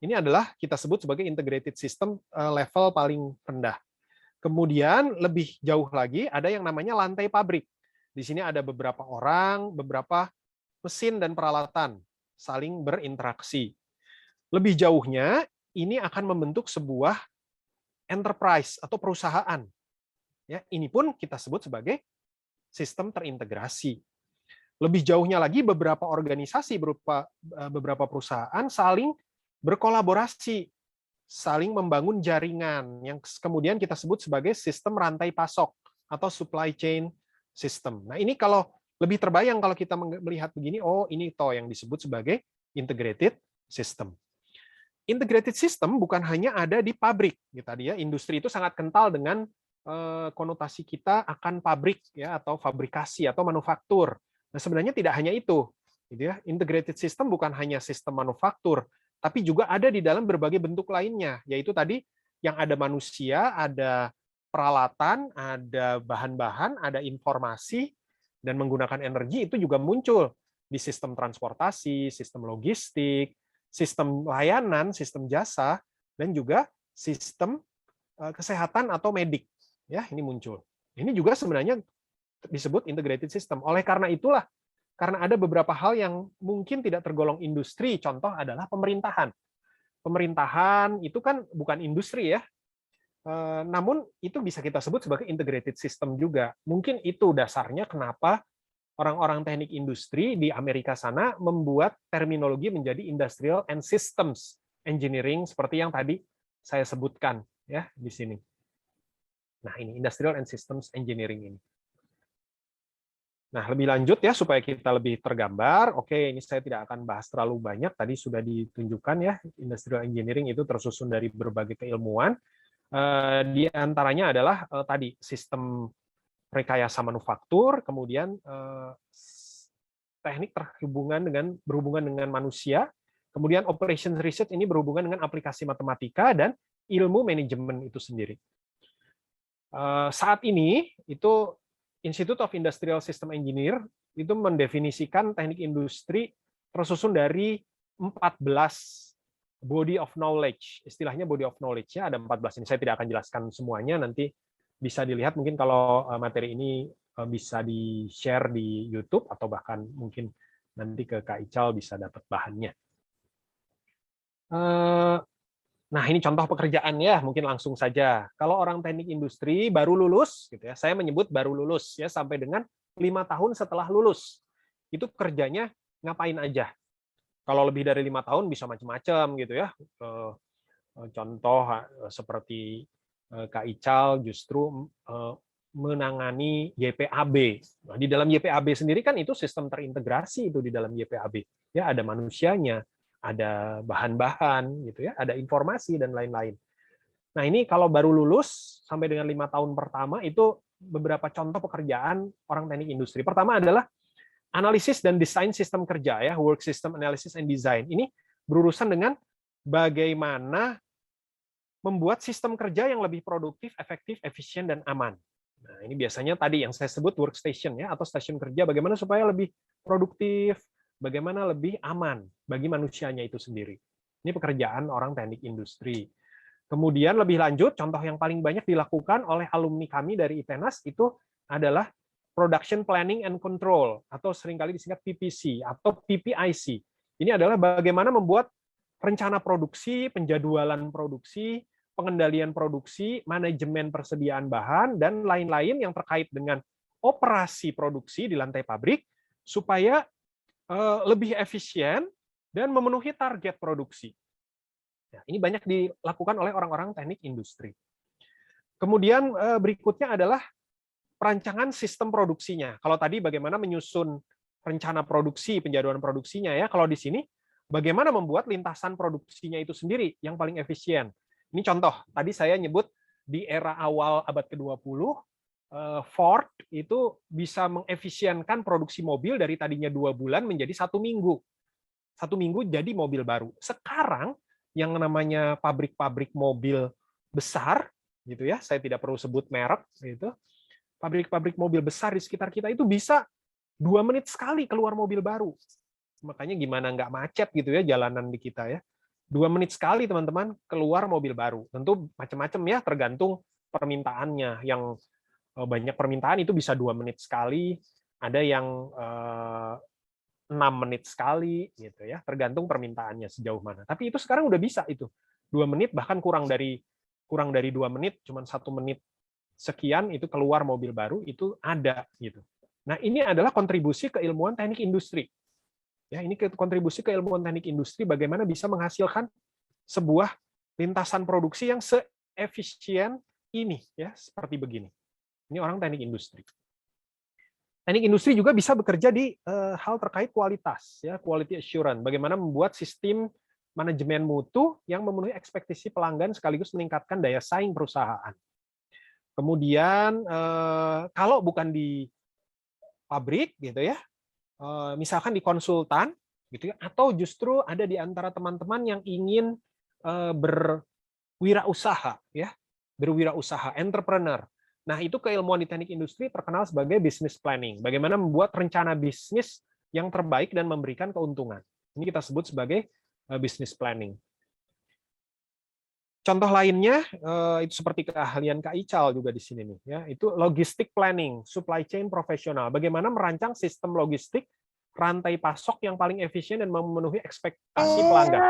Speaker 2: Ini adalah kita sebut sebagai integrated system level paling rendah. Kemudian lebih jauh lagi ada yang namanya lantai pabrik. Di sini ada beberapa orang, beberapa mesin dan peralatan saling berinteraksi. Lebih jauhnya, ini akan membentuk sebuah enterprise atau perusahaan. Ya, ini pun kita sebut sebagai sistem terintegrasi. Lebih jauhnya lagi, beberapa organisasi berupa beberapa perusahaan saling berkolaborasi, saling membangun jaringan yang kemudian kita sebut sebagai sistem rantai pasok atau supply chain system. Nah, ini kalau lebih terbayang kalau kita melihat begini, oh ini toh yang disebut sebagai integrated system. Integrated system bukan hanya ada di pabrik, gitu tadi ya. Industri itu sangat kental dengan konotasi kita akan pabrik ya atau fabrikasi atau manufaktur. Nah, sebenarnya tidak hanya itu, gitu ya. Integrated system bukan hanya sistem manufaktur, tapi juga ada di dalam berbagai bentuk lainnya, yaitu tadi yang ada manusia, ada peralatan, ada bahan-bahan, ada informasi, dan menggunakan energi itu juga muncul di sistem transportasi, sistem logistik, sistem layanan, sistem jasa, dan juga sistem kesehatan atau medik. Ya, ini muncul. Ini juga sebenarnya disebut integrated system. Oleh karena itulah, karena ada beberapa hal yang mungkin tidak tergolong industri, contoh adalah pemerintahan. Pemerintahan itu kan bukan industri ya, namun itu bisa kita sebut sebagai integrated system juga. Mungkin itu dasarnya kenapa orang-orang teknik industri di Amerika sana membuat terminologi menjadi industrial and systems engineering seperti yang tadi saya sebutkan ya di sini. Nah, ini industrial and systems engineering ini. Nah, lebih lanjut ya supaya kita lebih tergambar. Oke, ini saya tidak akan bahas terlalu banyak. Tadi sudah ditunjukkan ya, industrial engineering itu tersusun dari berbagai keilmuan. Di antaranya adalah tadi sistem rekayasa manufaktur, kemudian teknik berhubungan dengan manusia, kemudian operations research ini berhubungan dengan aplikasi matematika dan ilmu manajemen itu sendiri. Saat ini itu Institute of Industrial System Engineer itu mendefinisikan teknik industri tersusun dari 14 body of knowledge. Istilahnya body of knowledge-nya ada 14 ini. Saya tidak akan jelaskan semuanya, nanti bisa dilihat mungkin kalau materi ini bisa di-share di YouTube atau bahkan mungkin nanti ke Kak Ical bisa dapat bahannya. Nah, ini contoh pekerjaan ya, mungkin langsung saja. Kalau orang teknik industri baru lulus, gitu ya, saya menyebut baru lulus ya, sampai dengan 5 tahun setelah lulus, itu kerjanya ngapain aja? Kalau lebih dari 5 tahun bisa macam-macam gitu ya. Contoh seperti Kak Ical justru menangani YPAB. Nah, di dalam YPAB sendiri kan itu sistem terintegrasi itu di dalam YPAB. Ya, ada manusianya, ada bahan-bahan gitu ya, ada informasi dan lain-lain. Nah, ini kalau baru lulus sampai dengan 5 tahun pertama itu beberapa contoh pekerjaan orang teknik industri. Pertama adalah analisis dan desain sistem kerja ya, work system analysis and design. Ini berurusan dengan bagaimana membuat sistem kerja yang lebih produktif, efektif, efisien dan aman. Nah, ini biasanya tadi yang saya sebut workstation ya, atau stasiun kerja, bagaimana supaya lebih produktif, bagaimana lebih aman bagi manusianya itu sendiri. Ini pekerjaan orang teknik industri. Kemudian lebih lanjut, contoh yang paling banyak dilakukan oleh alumni kami dari ITENAS itu adalah Production Planning and Control, atau seringkali disingkat PPC, atau PPIC. Ini adalah bagaimana membuat rencana produksi, penjadwalan produksi, pengendalian produksi, manajemen persediaan bahan, dan lain-lain yang terkait dengan operasi produksi di lantai pabrik, supaya lebih efisien dan memenuhi target produksi. Nah, ini banyak dilakukan oleh orang-orang teknik industri. Kemudian berikutnya adalah perancangan sistem produksinya. Kalau tadi bagaimana menyusun rencana produksi, penjadwalan produksinya ya. Kalau di sini bagaimana membuat lintasan produksinya itu sendiri yang paling efisien. Ini contoh, tadi saya nyebut di era awal abad ke-20, Ford itu bisa mengefisienkan produksi mobil dari tadinya 2 bulan menjadi 1 minggu. 1 minggu jadi mobil baru. Sekarang yang namanya pabrik-pabrik mobil besar, gitu ya, saya tidak perlu sebut merek, gitu. Pabrik-pabrik mobil besar di sekitar kita itu bisa 2 menit sekali keluar mobil baru. Makanya gimana nggak macet gitu ya jalanan di kita ya. 2 menit sekali teman-teman keluar mobil baru. Tentu macam-macam ya, tergantung permintaannya. Yang banyak permintaan itu bisa 2 menit sekali, ada yang 6 menit sekali gitu ya, tergantung permintaannya sejauh mana. Tapi itu sekarang udah bisa itu. 2 menit bahkan kurang dari 2 menit, cuma 1 menit sekian itu keluar mobil baru itu ada gitu. Nah, ini adalah kontribusi keilmuan teknik industri. Ya, ini kontribusi keilmuan teknik industri bagaimana bisa menghasilkan sebuah lintasan produksi yang seefisien ini ya, seperti begini. Ini orang teknik industri. Teknik industri juga bisa bekerja di hal terkait kualitas, ya, quality assurance. Bagaimana membuat sistem manajemen mutu yang memenuhi ekspektasi pelanggan sekaligus meningkatkan daya saing perusahaan. Kemudian kalau bukan di pabrik, gitu ya, misalkan di konsultan, gitu ya, atau justru ada di antara teman-teman yang ingin berwirausaha, ya, berwirausaha, entrepreneur. Nah, itu keilmuan di teknik industri terkenal sebagai business planning. Bagaimana membuat rencana bisnis yang terbaik dan memberikan keuntungan. Ini kita sebut sebagai business planning. Contoh lainnya itu seperti keahlian Kak Ical juga di sini nih, ya. Itu logistic planning, supply chain profesional. Bagaimana merancang sistem logistik rantai pasok yang paling efisien dan memenuhi ekspektasi pelanggan.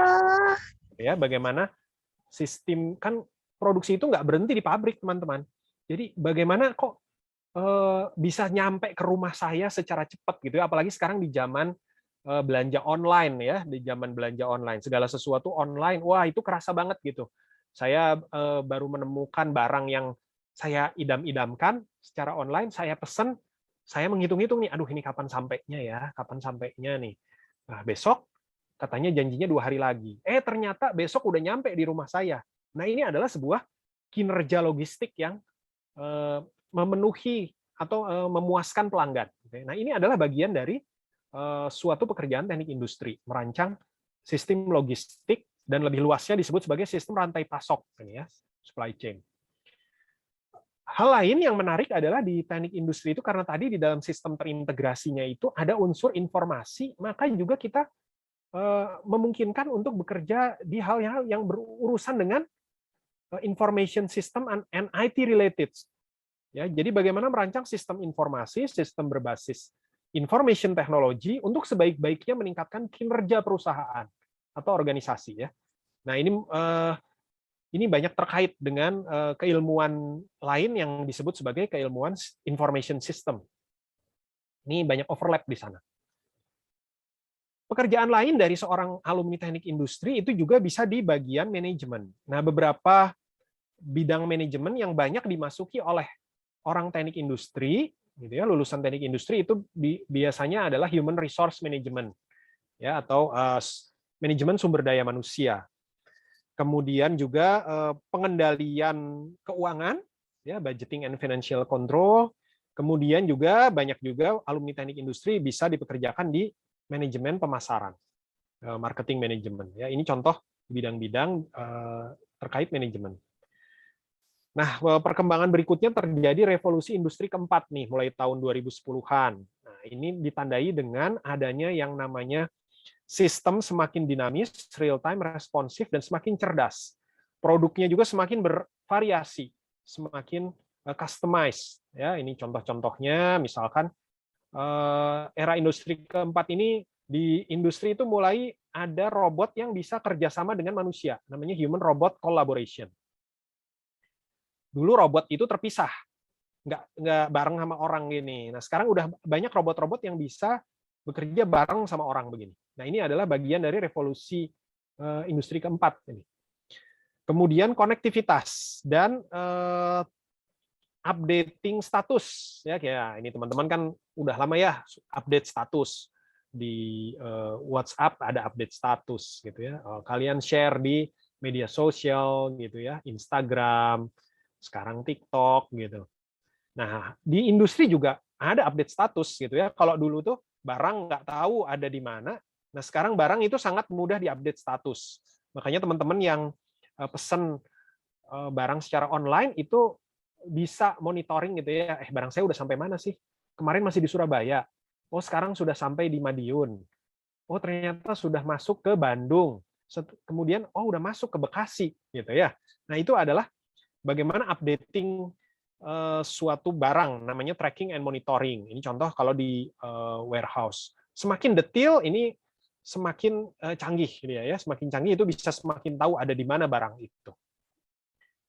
Speaker 2: Ya, bagaimana sistem kan produksi itu nggak berhenti di pabrik, teman-teman. Jadi bagaimana kok bisa nyampe ke rumah saya secara cepat gitu ya, apalagi sekarang di zaman belanja online ya, di zaman belanja online, segala sesuatu online, wah itu kerasa banget gitu. Saya baru menemukan barang yang saya idam-idamkan secara online, saya pesen, saya menghitung-hitung nih, aduh ini kapan sampainya ya, kapan sampainya nih. Nah, besok katanya janjinya 2 hari lagi. Ternyata besok udah nyampe di rumah saya. Nah, ini adalah sebuah kinerja logistik yang memenuhi atau memuaskan pelanggan. Nah, ini adalah bagian dari suatu pekerjaan teknik industri, merancang sistem logistik dan lebih luasnya disebut sebagai sistem rantai pasok, ini ya, supply chain. Hal lain yang menarik adalah di teknik industri itu karena tadi di dalam sistem terintegrasinya itu ada unsur informasi, maka juga kita memungkinkan untuk bekerja di hal-hal yang berurusan dengan information system and IT related, Ya, jadi bagaimana merancang sistem informasi, sistem berbasis information technology untuk sebaik-baiknya meningkatkan kinerja perusahaan atau organisasi ya. Nah, ini banyak terkait dengan keilmuan lain yang disebut sebagai keilmuan information system. Ini banyak overlap di sana. Pekerjaan lain dari seorang alumni teknik industri itu juga bisa di bagian manajemen. Nah, beberapa bidang manajemen yang banyak dimasuki oleh orang teknik industri, gitu ya, lulusan teknik industri itu biasanya adalah human resource management, ya, atau manajemen sumber daya manusia. Kemudian juga pengendalian keuangan, ya, budgeting and financial control. Kemudian juga banyak juga alumni teknik industri bisa dipekerjakan di manajemen pemasaran, marketing manajemen. Ya, ini contoh bidang-bidang terkait manajemen. Nah, perkembangan berikutnya terjadi revolusi industri keempat nih, mulai tahun 2010-an. Nah, ini ditandai dengan adanya yang namanya sistem semakin dinamis, real-time, responsif, dan semakin cerdas. Produknya juga semakin bervariasi, semakin customized. Ya, ini contoh-contohnya, misalkan era industri keempat ini di industri itu mulai ada robot yang bisa kerjasama dengan manusia, namanya human robot collaboration. Dulu robot itu terpisah, nggak bareng sama orang gini. Nah, sekarang udah banyak robot-robot yang bisa bekerja bareng sama orang begini. Nah, ini adalah bagian dari revolusi industri keempat ini. Kemudian konektivitas dan updating status, ya, kayak ini teman-teman kan udah lama ya update status di WhatsApp, ada update status gitu ya. Kalian share di media sosial gitu ya, Instagram, sekarang TikTok gitu. Nah, di industri juga ada update status gitu ya. Kalau dulu tuh barang nggak tahu ada di mana, nah sekarang barang itu sangat mudah diupdate status. Makanya teman-teman yang pesen barang secara online itu bisa monitoring gitu ya, barang saya udah sampai mana sih? Kemarin masih di Surabaya. Oh, sekarang sudah sampai di Madiun. Oh, ternyata sudah masuk ke Bandung. Kemudian oh udah masuk ke Bekasi gitu ya. Nah, itu adalah bagaimana updating suatu barang, namanya tracking and monitoring. Ini contoh kalau di warehouse. Semakin detail ini semakin canggih ya, semakin canggih itu bisa semakin tahu ada di mana barang itu.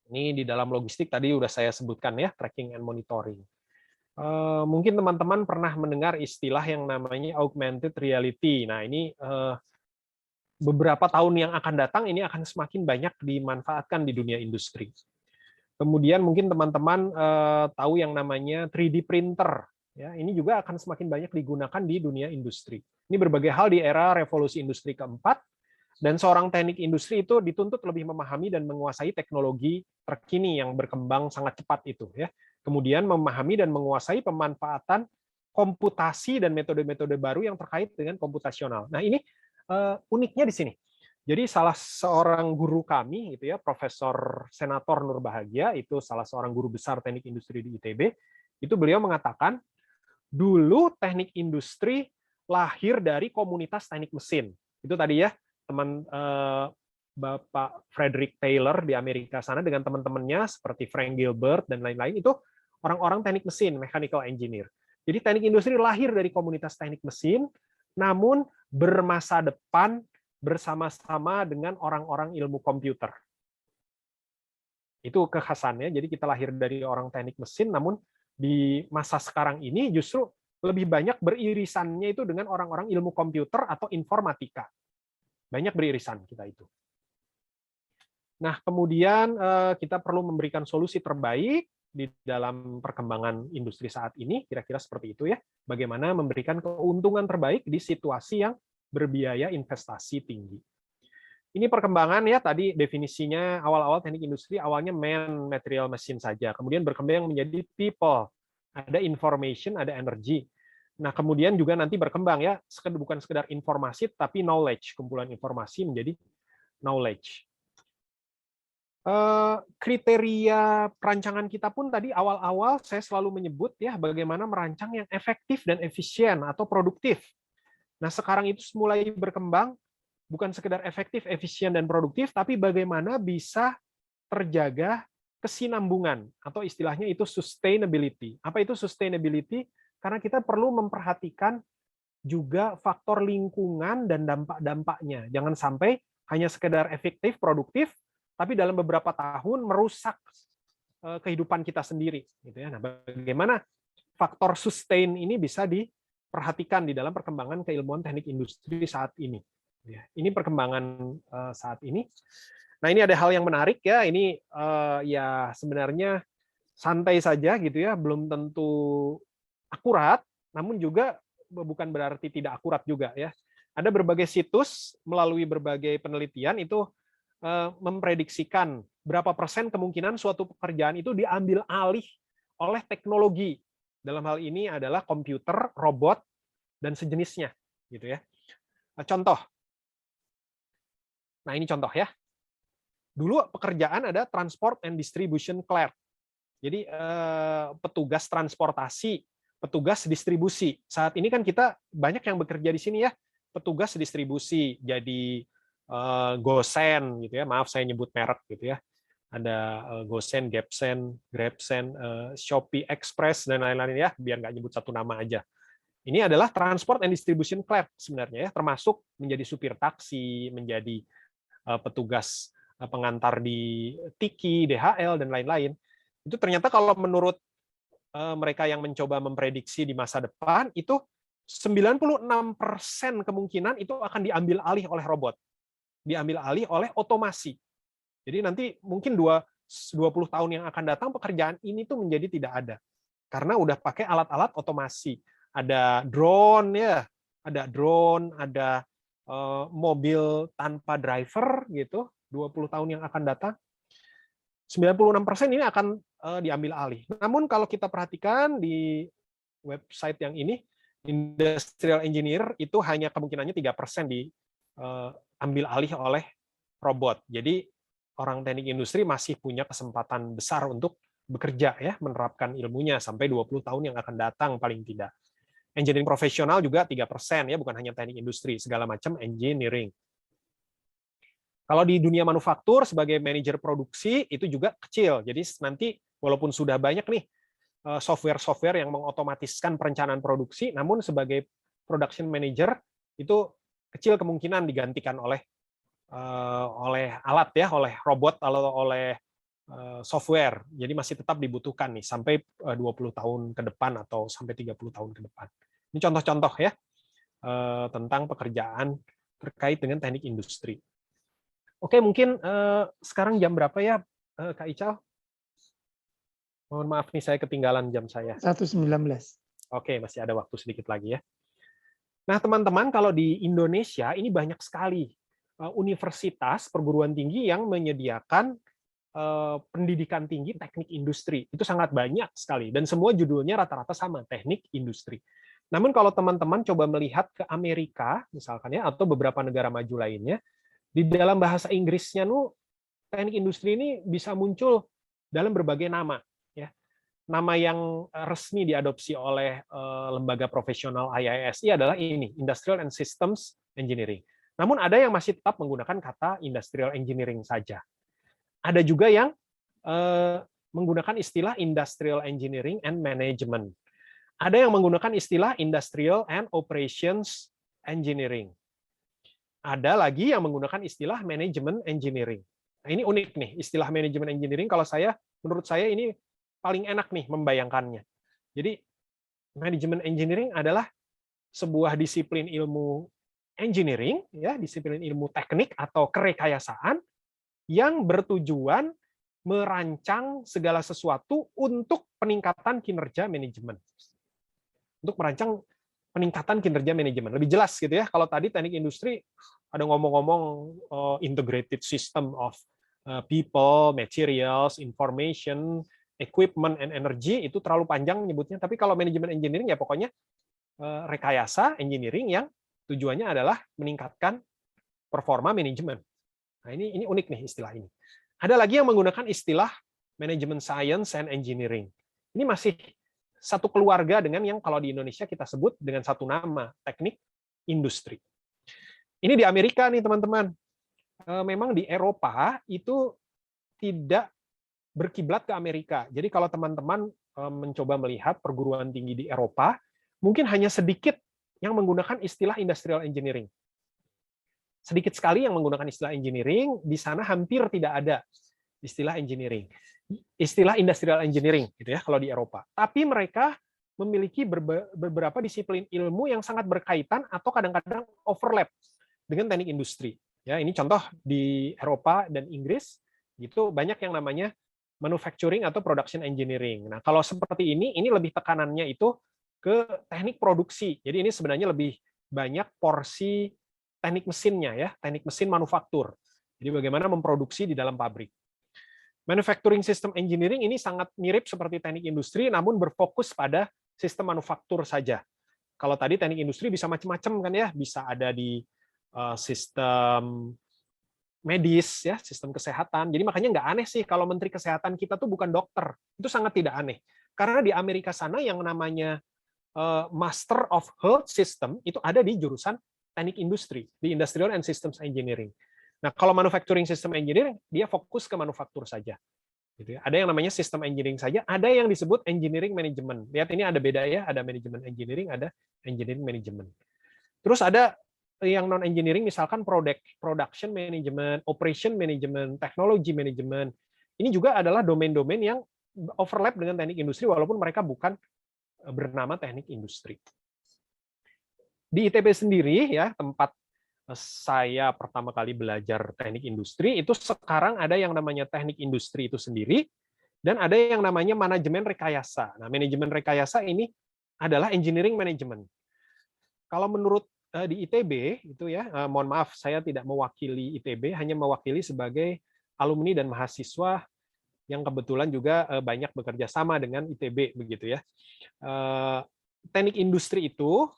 Speaker 2: Ini di dalam logistik tadi udah saya sebutkan ya, tracking and monitoring. Mungkin teman-teman pernah mendengar istilah yang namanya augmented reality. Nah, ini beberapa tahun yang akan datang ini akan semakin banyak dimanfaatkan di dunia industri. Kemudian mungkin teman-teman tahu yang namanya 3D printer. Ya, ini juga akan semakin banyak digunakan di dunia industri. Ini berbagai hal di era revolusi industri keempat, dan seorang teknik industri itu dituntut lebih memahami dan menguasai teknologi terkini yang berkembang sangat cepat itu. Ya. Kemudian memahami dan menguasai pemanfaatan komputasi dan metode-metode baru yang terkait dengan komputasional. Nah, ini uniknya di sini. Jadi salah seorang guru kami gitu ya, Profesor Senator Nurbahagia, itu salah seorang guru besar teknik industri di ITB, itu beliau mengatakan dulu teknik industri lahir dari komunitas teknik mesin. Itu tadi ya, teman Bapak Frederick Taylor di Amerika sana dengan teman-temannya seperti Frank Gilbert dan lain-lain, itu orang-orang teknik mesin, mechanical engineer. Jadi teknik industri lahir dari komunitas teknik mesin, namun bermasa depan bersama-sama dengan orang-orang ilmu komputer. Itu kekhasannya. Jadi kita lahir dari orang teknik mesin, namun di masa sekarang ini justru lebih banyak beririsannya itu dengan orang-orang ilmu komputer atau informatika. Banyak beririsan kita itu. Nah, kemudian kita perlu memberikan solusi terbaik di dalam perkembangan industri saat ini, kira-kira seperti itu ya. Bagaimana memberikan keuntungan terbaik di situasi yang berbiaya investasi tinggi. Ini perkembangan ya, tadi definisinya awal-awal teknik industri awalnya man, material, mesin saja. Kemudian berkembang menjadi people, ada information, ada energy. Nah, kemudian juga nanti berkembang ya, bukan sekedar informasi, tapi knowledge, kumpulan informasi menjadi knowledge. Kriteria perancangan kita pun tadi awal-awal saya selalu menyebut ya, bagaimana merancang yang efektif dan efisien atau produktif. Nah, sekarang itu mulai berkembang, bukan sekedar efektif, efisien, dan produktif, tapi bagaimana bisa terjaga kesinambungan atau istilahnya itu sustainability. Apa itu sustainability? Karena kita perlu memperhatikan juga faktor lingkungan dan dampak-dampaknya. Jangan sampai hanya sekedar efektif, produktif, tapi dalam beberapa tahun merusak kehidupan kita sendiri. Gitu ya. Nah, bagaimana faktor sustain ini bisa diperhatikan di dalam perkembangan keilmuan teknik industri saat ini. Ini perkembangan saat ini. Nah, ini ada hal yang menarik ya. Ini ya sebenarnya santai saja gitu ya, belum tentu akurat, namun juga bukan berarti tidak akurat juga ya. Ada berbagai situs melalui berbagai penelitian itu memprediksikan berapa persen kemungkinan suatu pekerjaan itu diambil alih oleh teknologi. Dalam hal ini adalah komputer, robot, dan sejenisnya, gitu ya. Contoh. Nah, ini contoh ya. Dulu pekerjaan ada transport and distribution clerk. Jadi petugas transportasi, petugas distribusi. Saat ini kan kita banyak yang bekerja di sini ya, petugas distribusi, jadi Gosen gitu ya. Maaf saya nyebut merek gitu ya. Ada Gosen, Gapsen, Grabsen, Shopee Express dan lain-lain ya, biar nggak nyebut satu nama aja. Ini adalah transport and distribution clerk sebenarnya ya, termasuk menjadi supir taksi, menjadi petugas pengantar di Tiki, DHL dan lain-lain. Itu ternyata kalau menurut mereka yang mencoba memprediksi di masa depan itu 96% kemungkinan itu akan diambil alih oleh robot. Diambil alih oleh otomasi. Jadi nanti mungkin 20 tahun yang akan datang pekerjaan ini tuh menjadi tidak ada. Karena udah pakai alat-alat otomasi. Ada drone ya, ada mobil tanpa driver gitu, 20 tahun yang akan datang. 96% ini akan diambil alih. Namun kalau kita perhatikan di website yang ini, industrial engineer itu hanya kemungkinannya 3% diambil alih oleh robot. Jadi orang teknik industri masih punya kesempatan besar untuk bekerja ya, menerapkan ilmunya sampai 20 tahun yang akan datang paling tidak. Engineering profesional juga 3% ya, bukan hanya teknik industri, segala macam engineering. Kalau di dunia manufaktur sebagai manajer produksi itu juga kecil. Jadi nanti walaupun sudah banyak nih software-software yang mengotomatiskan perencanaan produksi, namun sebagai production manager itu kecil kemungkinan digantikan oleh alat ya, oleh robot atau oleh software. Jadi masih tetap dibutuhkan nih sampai 20 tahun ke depan atau sampai 30 tahun ke depan. Ini contoh-contoh ya tentang pekerjaan terkait dengan teknik industri. Oke, mungkin sekarang jam berapa ya, Kak Ical? Mohon maaf nih, saya ketinggalan jam saya.
Speaker 1: 1:19.
Speaker 2: Oke, masih ada waktu sedikit lagi ya. Nah, teman-teman, kalau di Indonesia ini banyak sekali universitas perguruan tinggi yang menyediakan pendidikan tinggi teknik industri. Itu sangat banyak sekali. Dan semua judulnya rata-rata sama, teknik industri. Namun kalau teman-teman coba melihat ke Amerika, misalkan ya, atau beberapa negara maju lainnya, di dalam bahasa Inggrisnya teknik industri ini bisa muncul dalam berbagai nama. Ya. Nama yang resmi diadopsi oleh lembaga profesional IISI adalah ini, Industrial and Systems Engineering. Namun ada yang masih tetap menggunakan kata industrial engineering saja. Ada juga yang menggunakan istilah industrial engineering and management. Ada yang menggunakan istilah industrial and operations engineering. Ada lagi yang menggunakan istilah management engineering. Nah, ini unik nih, istilah management engineering menurut saya ini paling enak nih membayangkannya. Jadi management engineering adalah sebuah disiplin ilmu engineering, ya, disiplin ilmu teknik atau kerekayasaan yang bertujuan merancang segala sesuatu untuk peningkatan kinerja manajemen. Untuk merancang peningkatan kinerja manajemen. Lebih jelas gitu ya. Kalau tadi teknik industri ada ngomong-ngomong integrated system of people, materials, information, equipment, and energy, itu terlalu panjang nyebutnya. Tapi kalau manajemen engineering ya pokoknya rekayasa engineering yang tujuannya adalah meningkatkan performa manajemen. Nah, ini unik nih istilah ini. Ada lagi yang menggunakan istilah manajemen science and engineering. Ini masih satu keluarga dengan yang kalau di Indonesia kita sebut dengan satu nama, teknik industri. Ini di Amerika nih teman-teman. Memang di Eropa itu tidak berkiblat ke Amerika. Jadi kalau teman-teman mencoba melihat perguruan tinggi di Eropa, mungkin hanya sedikit yang menggunakan istilah industrial engineering. Sedikit sekali yang menggunakan istilah engineering, di sana hampir tidak ada istilah engineering. Istilah industrial engineering gitu ya kalau di Eropa. Tapi mereka memiliki beberapa disiplin ilmu yang sangat berkaitan atau kadang-kadang overlap dengan teknik industri. Ya, ini contoh di Eropa dan Inggris gitu banyak yang namanya manufacturing atau production engineering. Nah, kalau seperti ini lebih tekanannya itu ke teknik produksi. Jadi ini sebenarnya lebih banyak porsi teknik mesinnya ya, teknik mesin manufaktur. Jadi bagaimana memproduksi di dalam pabrik. Manufacturing system engineering ini sangat mirip seperti teknik industri, namun berfokus pada sistem manufaktur saja. Kalau tadi teknik industri bisa macam-macam kan ya, bisa ada di sistem medis ya, sistem kesehatan. Jadi makanya nggak aneh sih kalau Menteri Kesehatan kita tuh bukan dokter. Itu sangat tidak aneh. Karena di Amerika sana yang namanya Master of Health System itu ada di jurusan teknik industri, di Industrial and Systems Engineering. Nah, kalau Manufacturing System Engineering, dia fokus ke manufaktur saja. Gitu ya. Ada yang namanya System Engineering saja, ada yang disebut Engineering Management. Lihat ini ada beda ya, ada Management Engineering, ada Engineering Management. Terus ada yang non engineering misalkan production management, operation management, technology management. Ini juga adalah domain-domain yang overlap dengan teknik industri walaupun mereka bukan bernama teknik industri. Di ITB sendiri ya, tempat saya pertama kali belajar teknik industri itu sekarang ada yang namanya teknik industri itu sendiri dan ada yang namanya manajemen rekayasa. Nah, manajemen rekayasa ini adalah engineering management. Kalau menurut di ITB itu ya, mohon maaf saya tidak mewakili ITB, hanya mewakili sebagai alumni dan mahasiswa yang kebetulan juga banyak bekerja sama dengan ITB begitu ya. Teknik industri itu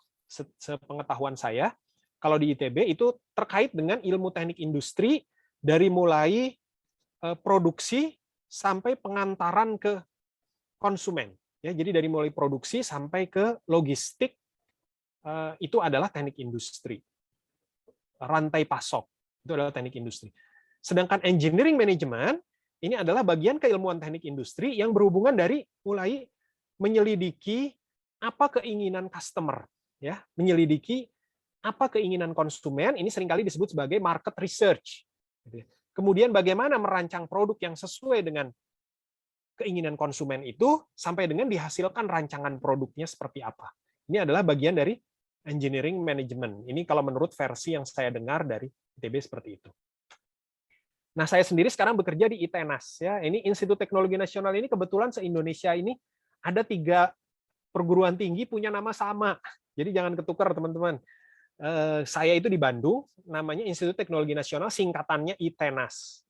Speaker 2: sepengetahuan saya kalau di ITB itu terkait dengan ilmu teknik industri dari mulai produksi sampai pengantaran ke konsumen. Ya, jadi dari mulai produksi sampai ke logistik itu adalah teknik industri. Rantai pasok itu adalah teknik industri. Sedangkan engineering management ini adalah bagian keilmuan teknik industri yang berhubungan dari mulai menyelidiki apa keinginan customer, ya, menyelidiki apa keinginan konsumen. Ini seringkali disebut sebagai market research. Kemudian bagaimana merancang produk yang sesuai dengan keinginan konsumen itu sampai dengan dihasilkan rancangan produknya seperti apa. Ini adalah bagian dari engineering management. Ini kalau menurut versi yang saya dengar dari ITB seperti itu. Nah, saya sendiri sekarang bekerja di ITENAS ya. Ini Institut Teknologi Nasional ini kebetulan se-Indonesia ini ada 3 perguruan tinggi punya nama sama. Jadi jangan ketukar teman-teman. Saya itu di Bandung, namanya Institut Teknologi Nasional, singkatannya ITENAS.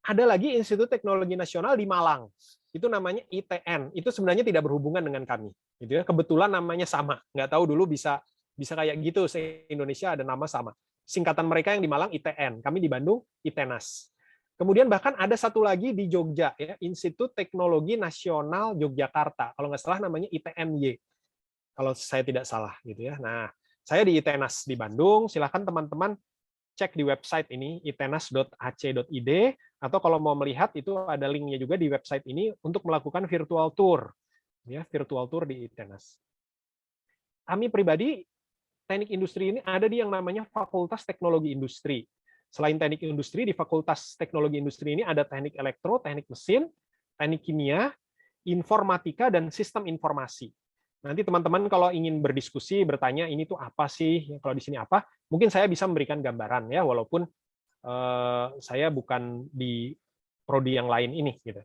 Speaker 2: Ada lagi Institut Teknologi Nasional di Malang, itu namanya ITN. Itu sebenarnya tidak berhubungan dengan kami, gitu ya. Kebetulan namanya sama, nggak tahu dulu bisa kayak gitu. Se-Indonesia ada nama sama. Singkatan mereka yang di Malang ITN, kami di Bandung ITENAS. Kemudian bahkan ada satu lagi di Jogja, ya, Institut Teknologi Nasional Yogyakarta. Kalau nggak salah namanya ITNY. Kalau saya tidak salah, gitu ya. Nah, saya di ITENAS di Bandung. Silakan teman-teman cek di website ini itenas.ac.id atau kalau mau melihat itu ada linknya juga di website ini untuk melakukan virtual tour, ya, virtual tour di ITENAS. Kami pribadi teknik industri ini ada di yang namanya Fakultas Teknologi Industri. Selain teknik industri, di Fakultas Teknologi Industri ini ada teknik elektro, teknik mesin, teknik kimia, informatika, dan sistem informasi. Nanti teman-teman kalau ingin berdiskusi, bertanya ini tuh apa sih, kalau di sini apa, mungkin saya bisa memberikan gambaran ya, walaupun saya bukan di prodi yang lain ini. Gitu.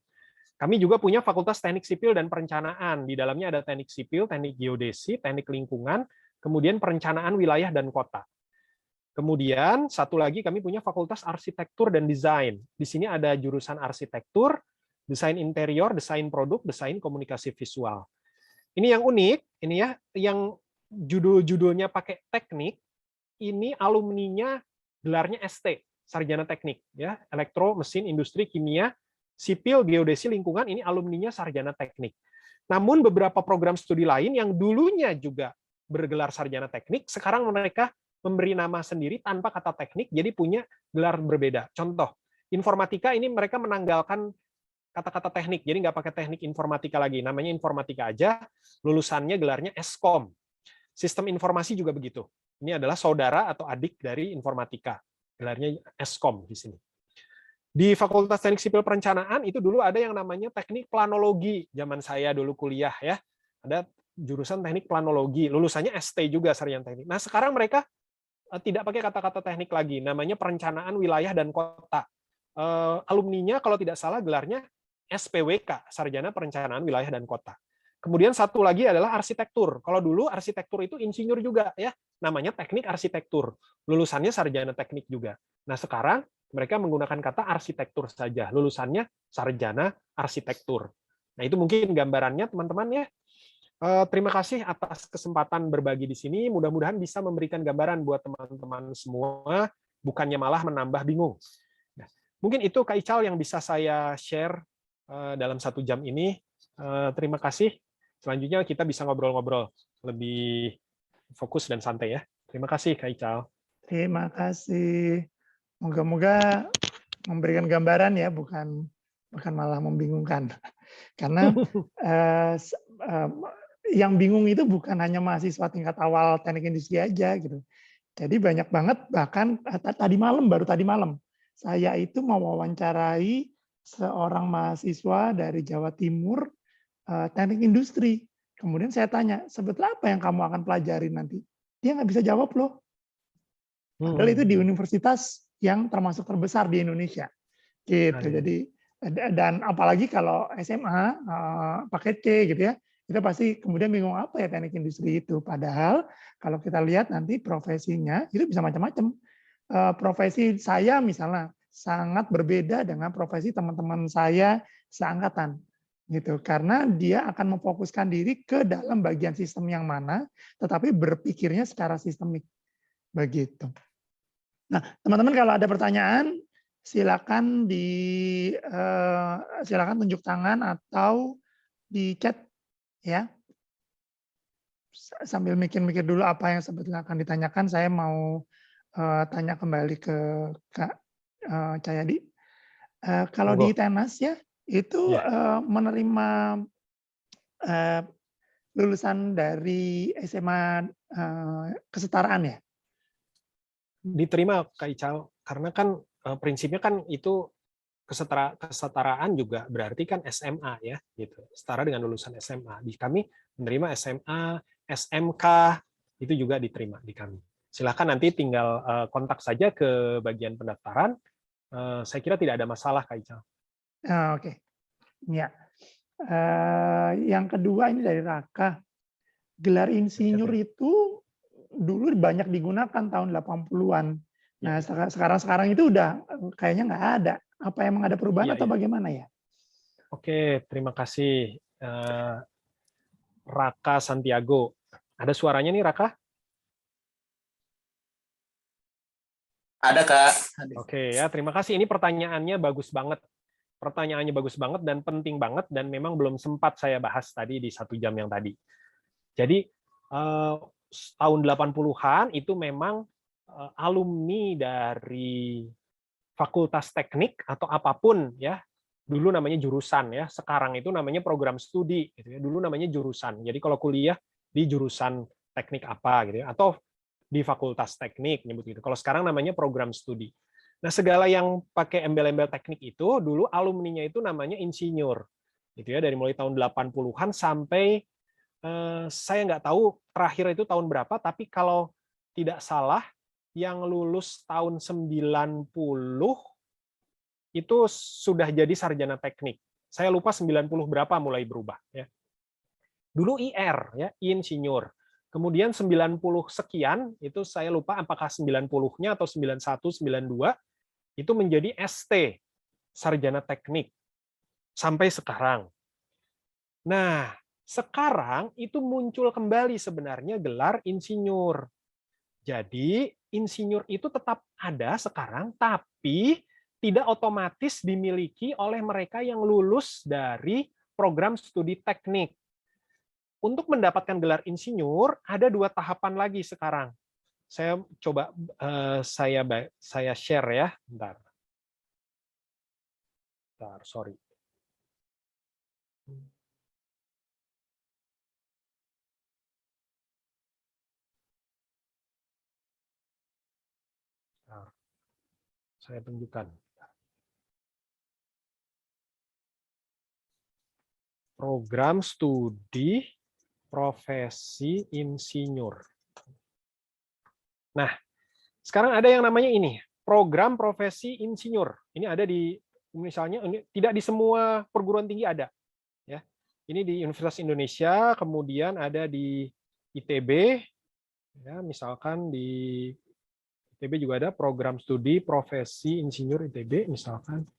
Speaker 2: Kami juga punya Fakultas Teknik Sipil dan Perencanaan. Di dalamnya ada teknik sipil, teknik geodesi, teknik lingkungan, kemudian perencanaan wilayah dan kota. Kemudian satu lagi kami punya Fakultas Arsitektur dan Desain. Di sini ada jurusan arsitektur, desain interior, desain produk, desain komunikasi visual. Ini yang unik, ini ya, yang judul-judulnya pakai teknik, ini alumninya gelarnya ST, sarjana teknik, ya, elektro, mesin, industri, kimia, sipil, geodesi, lingkungan, ini alumninya sarjana teknik. Namun beberapa program studi lain yang dulunya juga bergelar sarjana teknik, sekarang mereka memberi nama sendiri tanpa kata teknik, jadi punya gelar berbeda. Contoh, informatika ini mereka menanggalkan kata-kata teknik, jadi nggak pakai teknik informatika lagi, namanya informatika aja, lulusannya gelarnya Eskom. Sistem informasi juga begitu. Ini adalah saudara atau adik dari informatika, gelarnya Eskom di sini. Di Fakultas Teknik Sipil Perencanaan itu dulu ada yang namanya teknik planologi, zaman saya dulu kuliah ya, ada jurusan teknik planologi, lulusannya ST juga, sarjana teknik. Nah sekarang mereka tidak pakai kata-kata teknik lagi, namanya perencanaan wilayah dan kota. Alumninya kalau tidak salah gelarnya SPWK, Sarjana Perencanaan Wilayah dan Kota. Kemudian satu lagi adalah arsitektur. Kalau dulu arsitektur itu insinyur juga ya, namanya teknik arsitektur. Lulusannya sarjana teknik juga. Nah, sekarang mereka menggunakan kata arsitektur saja, lulusannya sarjana arsitektur. Nah, itu mungkin gambarannya teman-teman ya. Terima kasih atas kesempatan berbagi di sini. Mudah-mudahan bisa memberikan gambaran buat teman-teman semua, bukannya malah menambah bingung. Nah, mungkin itu Kak Ical yang bisa saya share dalam 1 jam ini. Terima kasih. Selanjutnya kita bisa ngobrol-ngobrol lebih fokus dan santai ya. Terima kasih Kak Ical.
Speaker 1: Terima kasih. Moga-moga memberikan gambaran ya, bukan malah membingungkan. Karena yang bingung itu bukan hanya mahasiswa tingkat awal teknik industri aja gitu. Jadi banyak banget, bahkan baru tadi malam saya itu mewawancarai seorang mahasiswa dari Jawa Timur teknik industri. Kemudian saya tanya, sebetulnya apa yang kamu akan pelajari nanti? Dia nggak bisa jawab loh. Padahal itu di universitas yang termasuk terbesar di Indonesia. Gitu. Jadi dan apalagi kalau SMA paket C gitu ya, kita pasti kemudian bingung apa ya teknik industri itu. Padahal kalau kita lihat nanti profesinya itu bisa macam-macam. Profesi saya misalnya sangat berbeda dengan profesi teman-teman saya seangkatan gitu, karena dia akan memfokuskan diri ke dalam bagian sistem yang mana, tetapi berpikirnya secara sistemik begitu. Nah, teman-teman kalau ada pertanyaan silakan silakan tunjuk tangan atau di chat ya. Sambil mikir-mikir dulu apa yang sebetulnya akan ditanyakan, saya mau tanya kembali ke Kak Cahyadi. Kalau di Tenas ya itu menerima lulusan dari SMA kesetaraan ya?
Speaker 2: Diterima Kak Ical, karena kan prinsipnya kan itu kesetaraan juga berarti kan SMA ya, gitu. Setara dengan lulusan SMA. Di kami menerima SMA, SMK itu juga diterima di kami. Silakan nanti tinggal kontak saja ke bagian pendaftaran. Saya kira tidak ada masalah Kak Ical.
Speaker 1: Oke. Ya. Yang kedua ini dari Raka. Gelar insinyur itu dulu banyak digunakan tahun 80-an. Nah, sekarang itu udah kayaknya nggak ada. Apa emang ada perubahan atau bagaimana ya?
Speaker 2: Oke, terima kasih Raka Santiago. Ada suaranya nih Raka?
Speaker 3: Ada Kak.
Speaker 2: Oke ya, terima kasih. Ini pertanyaannya bagus banget. Pertanyaannya bagus banget dan penting banget dan memang belum sempat saya bahas tadi di 1 jam yang tadi. Jadi tahun 80-an itu memang alumni dari fakultas teknik atau apapun ya, dulu namanya jurusan ya, sekarang itu namanya program studi gitu ya. Dulu namanya jurusan. Jadi kalau kuliah di jurusan teknik apa gitu ya, atau di fakultas teknik nyebut gitu. Kalau sekarang namanya program studi. Nah, segala yang pakai embel-embel teknik itu dulu alumninya itu namanya insinyur. Gitu ya, dari mulai tahun 80-an sampai saya nggak tahu terakhir itu tahun berapa, tapi kalau tidak salah yang lulus tahun 90 itu sudah jadi sarjana teknik. Saya lupa 90 berapa mulai berubah ya. Dulu IR ya, insinyur. Kemudian 90 sekian itu saya lupa apakah 90-nya atau 91, 92 itu menjadi ST, sarjana teknik sampai sekarang. Nah, sekarang itu muncul kembali sebenarnya gelar insinyur. Jadi insinyur itu tetap ada sekarang, tapi tidak otomatis dimiliki oleh mereka yang lulus dari program studi teknik. Untuk mendapatkan gelar insinyur, ada 2 tahapan lagi sekarang. Saya coba saya share ya, bentar, sorry. Nah, saya tunjukkan. Program studi profesi insinyur. Nah, sekarang ada yang namanya ini, program profesi insinyur. Ini ada di, misalnya, ini tidak di semua perguruan tinggi ada. Ya, ini di Universitas Indonesia, kemudian ada di ITB, ya, misalkan di ITB juga ada program studi profesi insinyur ITB, misalkan.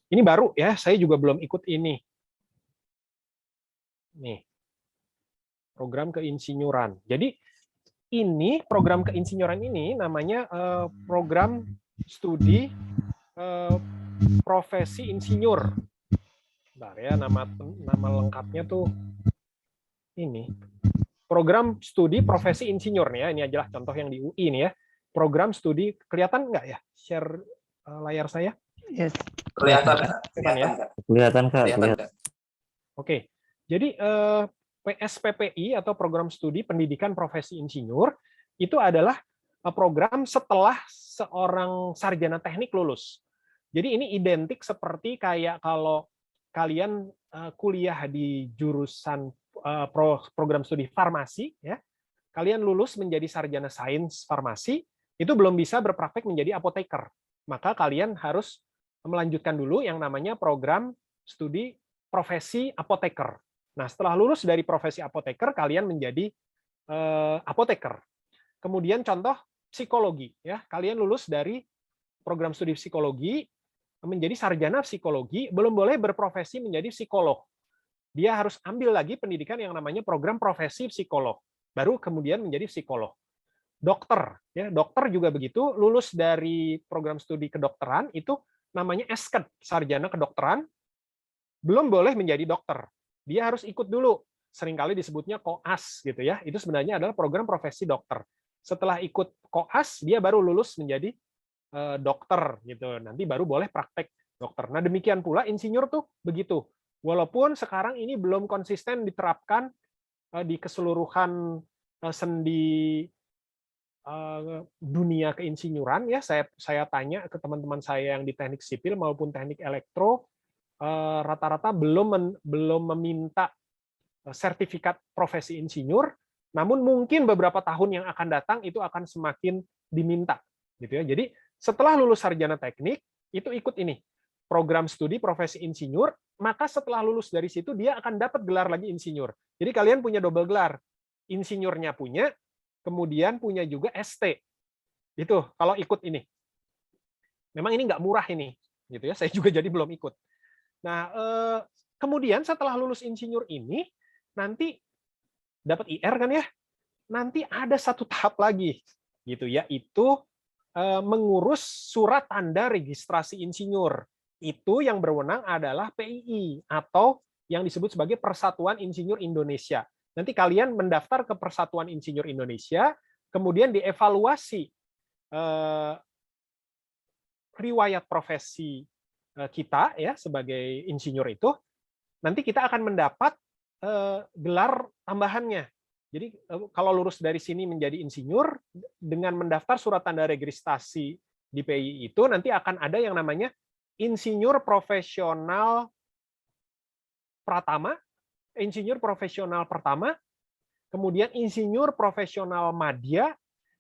Speaker 2: Ini baru ya, saya juga belum ikut ini. Nih, program keinsinyuran. Jadi ini program keinsinyuran ini namanya program studi profesi insinyur. Bentar ya, nama lengkapnya tuh ini. Program studi profesi insinyur nih ya. Ini adalah contoh yang di UI nih ya. Program studi, kelihatan nggak ya? Share layar saya?
Speaker 1: Yes.
Speaker 3: Kelihatan,
Speaker 5: Kelihatan, Kak.
Speaker 3: kelihatan.
Speaker 2: Oke. Jadi PSPPI atau program studi pendidikan profesi insinyur itu adalah program setelah seorang sarjana teknik lulus. Jadi ini identik seperti kayak kalau kalian kuliah di jurusan program studi farmasi, ya, kalian lulus menjadi sarjana sains farmasi, itu belum bisa berpraktek menjadi apoteker. Maka kalian harus melanjutkan dulu yang namanya program studi profesi apoteker. Nah, setelah lulus dari profesi apoteker, kalian menjadi apoteker. Kemudian contoh psikologi, ya, kalian lulus dari program studi psikologi, menjadi sarjana psikologi, belum boleh berprofesi menjadi psikolog. Dia harus ambil lagi pendidikan yang namanya program profesi psikolog, baru kemudian menjadi psikolog. Dokter, ya, dokter juga begitu, lulus dari program studi kedokteran itu namanya SKED, sarjana kedokteran, belum boleh menjadi dokter. Dia harus ikut dulu, seringkali disebutnya koas gitu ya. Itu sebenarnya adalah program profesi dokter. Setelah ikut koas, dia baru lulus menjadi dokter gitu. Nanti baru boleh praktek dokter. Nah, demikian pula insinyur tuh begitu. Walaupun sekarang ini belum konsisten diterapkan di keseluruhan sendi dunia keinsinyuran ya. Saya tanya ke teman-teman saya yang di teknik sipil maupun teknik elektro, rata-rata belum meminta sertifikat profesi insinyur, namun mungkin beberapa tahun yang akan datang itu akan semakin diminta, gitu ya. Jadi setelah lulus sarjana teknik itu ikut ini program studi profesi insinyur, maka setelah lulus dari situ dia akan dapat gelar lagi insinyur. Jadi kalian punya double gelar, insinyurnya punya, kemudian punya juga ST. Itu kalau ikut ini. Memang ini nggak murah ini, gitu ya. Saya juga jadi belum ikut. Nah, kemudian setelah lulus insinyur ini, nanti dapat IR kan ya, nanti ada satu tahap lagi, gitu, yaitu mengurus surat tanda registrasi insinyur. Itu yang berwenang adalah PII, atau yang disebut sebagai Persatuan Insinyur Indonesia. Nanti kalian mendaftar ke Persatuan Insinyur Indonesia, kemudian dievaluasi riwayat profesi kita ya sebagai insinyur itu, nanti kita akan mendapat gelar tambahannya. Jadi kalau lulus dari sini menjadi insinyur, dengan mendaftar surat tanda registrasi di PII itu, nanti akan ada yang namanya insinyur profesional pertama, kemudian insinyur profesional madya,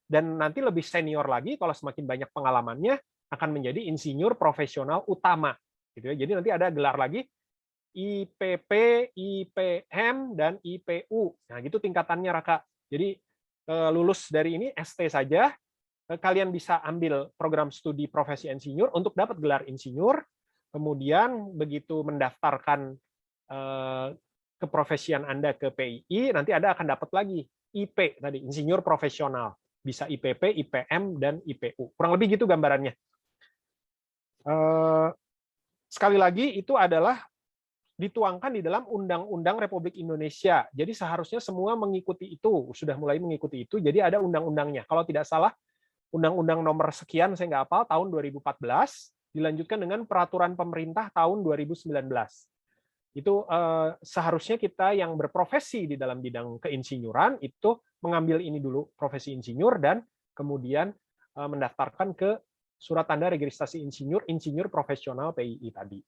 Speaker 2: dan nanti lebih senior lagi kalau semakin banyak pengalamannya akan menjadi insinyur profesional utama, gitu ya. Jadi nanti ada gelar lagi IPP, IPM, dan IPU. Nah, gitu tingkatannya, Raka. Jadi lulus dari ini ST saja, kalian bisa ambil program studi profesi insinyur untuk dapat gelar insinyur. Kemudian begitu mendaftarkan keprofesian Anda ke PII, nanti Anda akan dapat lagi IP tadi, insinyur profesional. Bisa IPP, IPM, dan IPU. Kurang lebih gitu gambarannya. Sekali lagi, itu adalah dituangkan di dalam Undang-Undang Republik Indonesia. Jadi seharusnya semua mengikuti itu, sudah mulai mengikuti itu. Jadi ada undang-undangnya. Kalau tidak salah, Undang-Undang nomor sekian, saya nggak hafal, tahun 2014, dilanjutkan dengan Peraturan Pemerintah tahun 2019. Itu seharusnya kita yang berprofesi di dalam bidang keinsinyuran itu mengambil ini dulu profesi insinyur dan kemudian mendaftarkan ke surat tanda registrasi insinyur profesional PII tadi.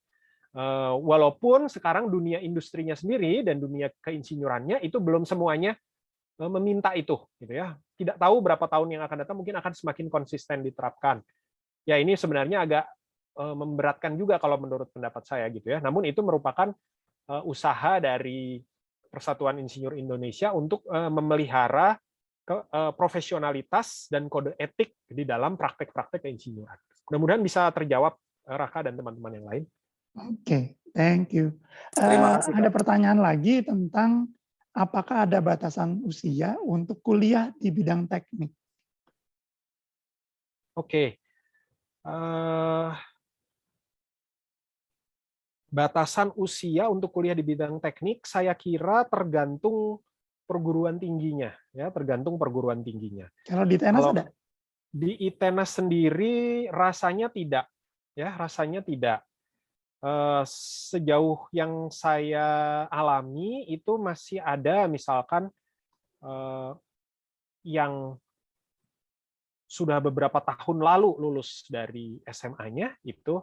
Speaker 2: Walaupun sekarang dunia industrinya sendiri dan dunia keinsinyurannya itu belum semuanya meminta itu, gitu ya. Tidak tahu berapa tahun yang akan datang mungkin akan semakin konsisten diterapkan. Ya ini sebenarnya agak memberatkan juga kalau menurut pendapat saya gitu ya. Namun itu merupakan usaha dari Persatuan Insinyur Indonesia untuk memelihara profesionalitas dan kode etik di dalam praktek-praktek keinsinyuran. Mudah-mudahan bisa terjawab Raka dan teman-teman yang lain.
Speaker 1: Oke, thank you.
Speaker 3: Terima kasih,
Speaker 1: Ada
Speaker 3: Kak.
Speaker 1: pertanyaan lagi tentang apakah ada batasan usia untuk kuliah di bidang teknik?
Speaker 2: Oke. Batasan usia untuk kuliah di bidang teknik saya kira tergantung perguruan tingginya, ya, tergantung perguruan tingginya.
Speaker 1: Kalau di TNS ada?
Speaker 2: Di ITENAS sendiri rasanya tidak, ya, rasanya tidak. Sejauh yang saya alami itu masih ada misalkan yang sudah beberapa tahun lalu lulus dari SMA-nya itu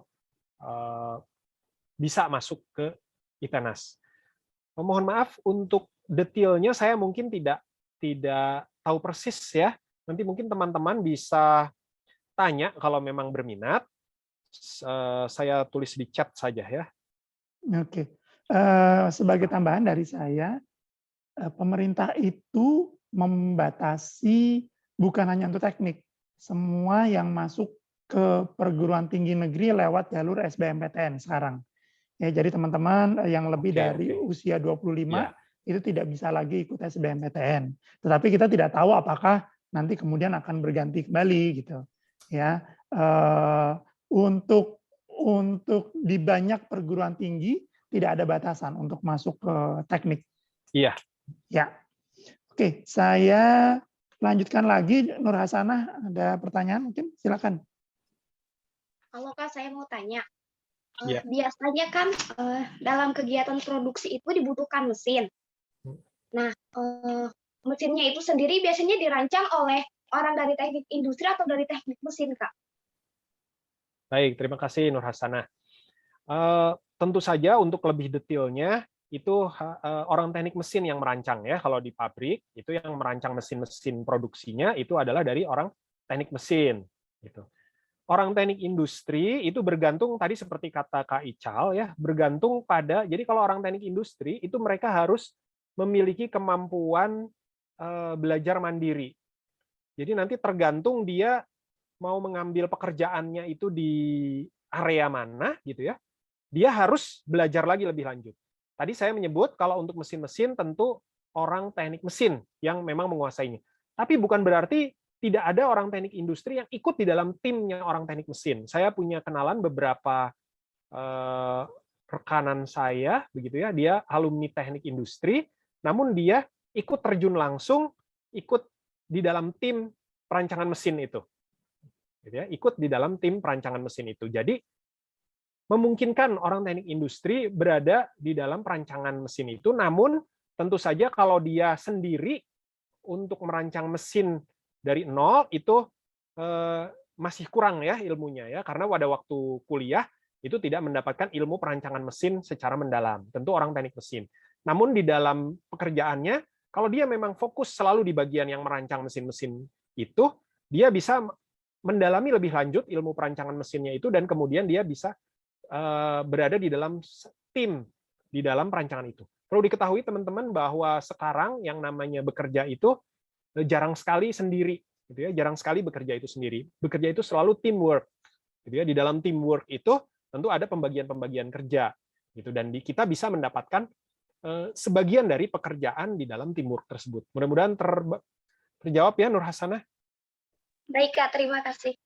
Speaker 2: bisa masuk ke ITENAS. Mohon maaf untuk detailnya saya mungkin tidak tahu persis ya. Nanti mungkin teman-teman bisa tanya kalau memang berminat. Saya tulis di chat saja ya.
Speaker 1: Oke. Sebagai tambahan dari saya, pemerintah itu membatasi bukan hanya untuk teknik, semua yang masuk ke perguruan tinggi negeri lewat jalur SBMPTN sekarang. Ya, jadi teman-teman yang lebih dari usia 25 itu tidak bisa lagi ikut SBMPTN. Tetapi kita tidak tahu apakah nanti kemudian akan berganti kembali gitu. Ya, untuk di banyak perguruan tinggi tidak ada batasan untuk masuk ke teknik.
Speaker 2: Iya.
Speaker 1: Ya. Oke, saya lanjutkan lagi. Nur Hasanah, ada pertanyaan mungkin? Silakan.
Speaker 4: Halo Kak, saya mau tanya.
Speaker 2: Ya.
Speaker 4: Biasanya kan dalam kegiatan produksi itu dibutuhkan mesin. Nah, mesinnya itu sendiri biasanya dirancang oleh orang dari teknik industri atau dari teknik mesin, Kak?
Speaker 2: Baik, terima kasih Nur Hasanah. Tentu saja untuk lebih detailnya itu orang teknik mesin yang merancang ya. Kalau di pabrik itu yang merancang mesin-mesin produksinya itu adalah dari orang teknik mesin. Gitu. Orang teknik industri itu bergantung tadi seperti kata Kak Ical ya, bergantung pada. Jadi kalau orang teknik industri itu mereka harus memiliki kemampuan belajar mandiri. Jadi nanti tergantung dia mau mengambil pekerjaannya itu di area mana gitu ya. Dia harus belajar lagi lebih lanjut. Tadi saya menyebut kalau untuk mesin-mesin tentu orang teknik mesin yang memang menguasainya. Tapi bukan berarti tidak ada orang teknik industri yang ikut di dalam timnya orang teknik mesin. Saya punya kenalan beberapa rekanan saya, begitu ya, dia alumni teknik industri, namun dia ikut terjun langsung, ikut di dalam tim perancangan mesin itu. Gitu ya, ikut di dalam tim perancangan mesin itu. Jadi memungkinkan orang teknik industri berada di dalam perancangan mesin itu, namun tentu saja kalau dia sendiri untuk merancang mesin dari nol itu masih kurang ya ilmunya ya, karena pada waktu kuliah itu tidak mendapatkan ilmu perancangan mesin secara mendalam. Tentu orang teknik mesin. Namun di dalam pekerjaannya, kalau dia memang fokus selalu di bagian yang merancang mesin-mesin itu, dia bisa mendalami lebih lanjut ilmu perancangan mesinnya itu dan kemudian dia bisa berada di dalam tim di dalam perancangan itu. Perlu diketahui teman-teman bahwa sekarang yang namanya bekerja itu jarang sekali sendiri, gitu ya. Jarang sekali bekerja itu sendiri. Bekerja itu selalu teamwork, gitu ya. Di dalam teamwork itu tentu ada pembagian-pembagian kerja, gitu. Dan kita bisa mendapatkan sebagian dari pekerjaan di dalam teamwork tersebut. Mudah-mudahan terjawab ya, Nur Hasanah.
Speaker 4: Baik Kak, terima kasih.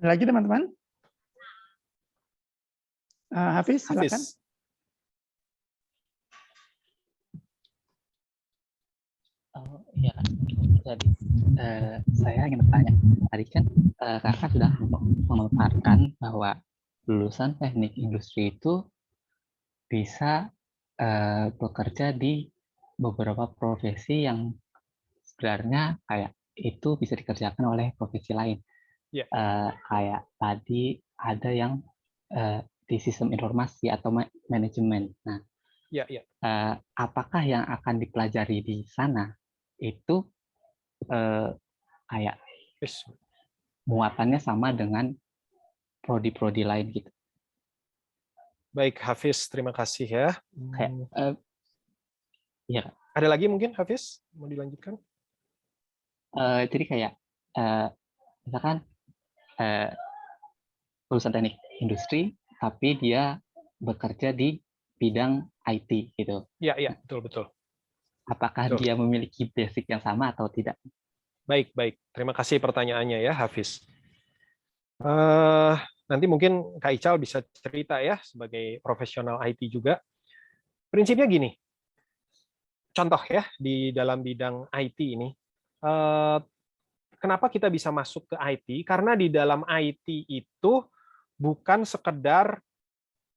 Speaker 1: Lagi teman-teman? Hafiz, silakan.
Speaker 2: Hafiz.
Speaker 6: Oh iya, jadi saya ingin bertanya. Tadi kan kakak sudah memaparkan bahwa lulusan teknik industri itu bisa bekerja di beberapa profesi yang sebenarnya kayak itu bisa dikerjakan oleh profesi lain.
Speaker 2: Ya.
Speaker 6: Kayak tadi ada yang di sistem informasi atau manajemen. Nah,
Speaker 2: Ya.
Speaker 6: apakah yang akan dipelajari di sana itu kayak
Speaker 2: Yes.
Speaker 6: muatannya sama dengan prodi-prodi lain gitu?
Speaker 2: Baik, Hafiz, terima kasih ya.
Speaker 6: Kayak ya,
Speaker 2: Ada lagi mungkin, Hafiz? Mau dilanjutkan?
Speaker 6: jadi kayak misalkan lulusan teknik industri, tapi dia bekerja di bidang IT gitu.
Speaker 2: Ya, betul.
Speaker 6: Apakah
Speaker 2: Betul.
Speaker 6: dia memiliki basic yang sama atau tidak?
Speaker 2: Baik. Terima kasih pertanyaannya ya, Hafiz. Nanti mungkin Kak Ical bisa cerita ya, sebagai profesional IT juga. Prinsipnya gini, contoh ya, di dalam bidang IT ini, kenapa kita bisa masuk ke IT? Karena di dalam IT itu bukan sekedar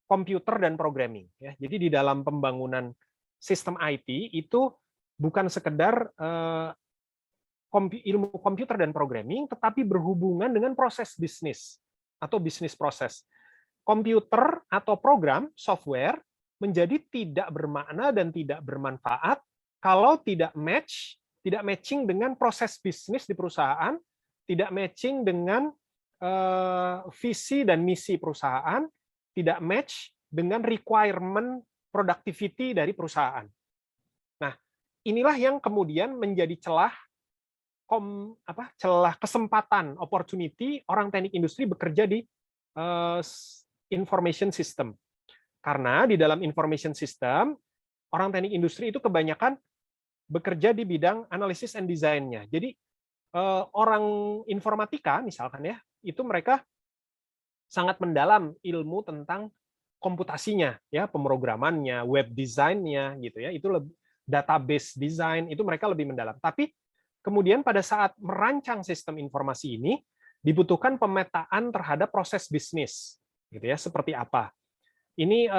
Speaker 2: komputer dan programming. Ya. Jadi di dalam pembangunan sistem IT itu bukan sekedar ilmu komputer dan programming, tetapi berhubungan dengan proses bisnis atau bisnis proses. Komputer atau program, software, menjadi tidak bermakna dan tidak bermanfaat kalau tidak matching dengan proses bisnis di perusahaan, tidak matching dengan visi dan misi perusahaan, tidak match dengan requirement productivity dari perusahaan. Nah, inilah yang kemudian menjadi celah kesempatan, opportunity orang teknik industri bekerja di information system. Karena di dalam information system, orang teknik industri itu kebanyakan bekerja di bidang analisis and design-nya. Jadi orang informatika misalkan ya, itu mereka sangat mendalam ilmu tentang komputasinya, ya, pemrogramannya, web design-nya gitu ya. Itu lebih database design, itu mereka lebih mendalam. Tapi kemudian pada saat merancang sistem informasi ini dibutuhkan pemetaan terhadap proses bisnis, gitu ya, seperti apa. Ini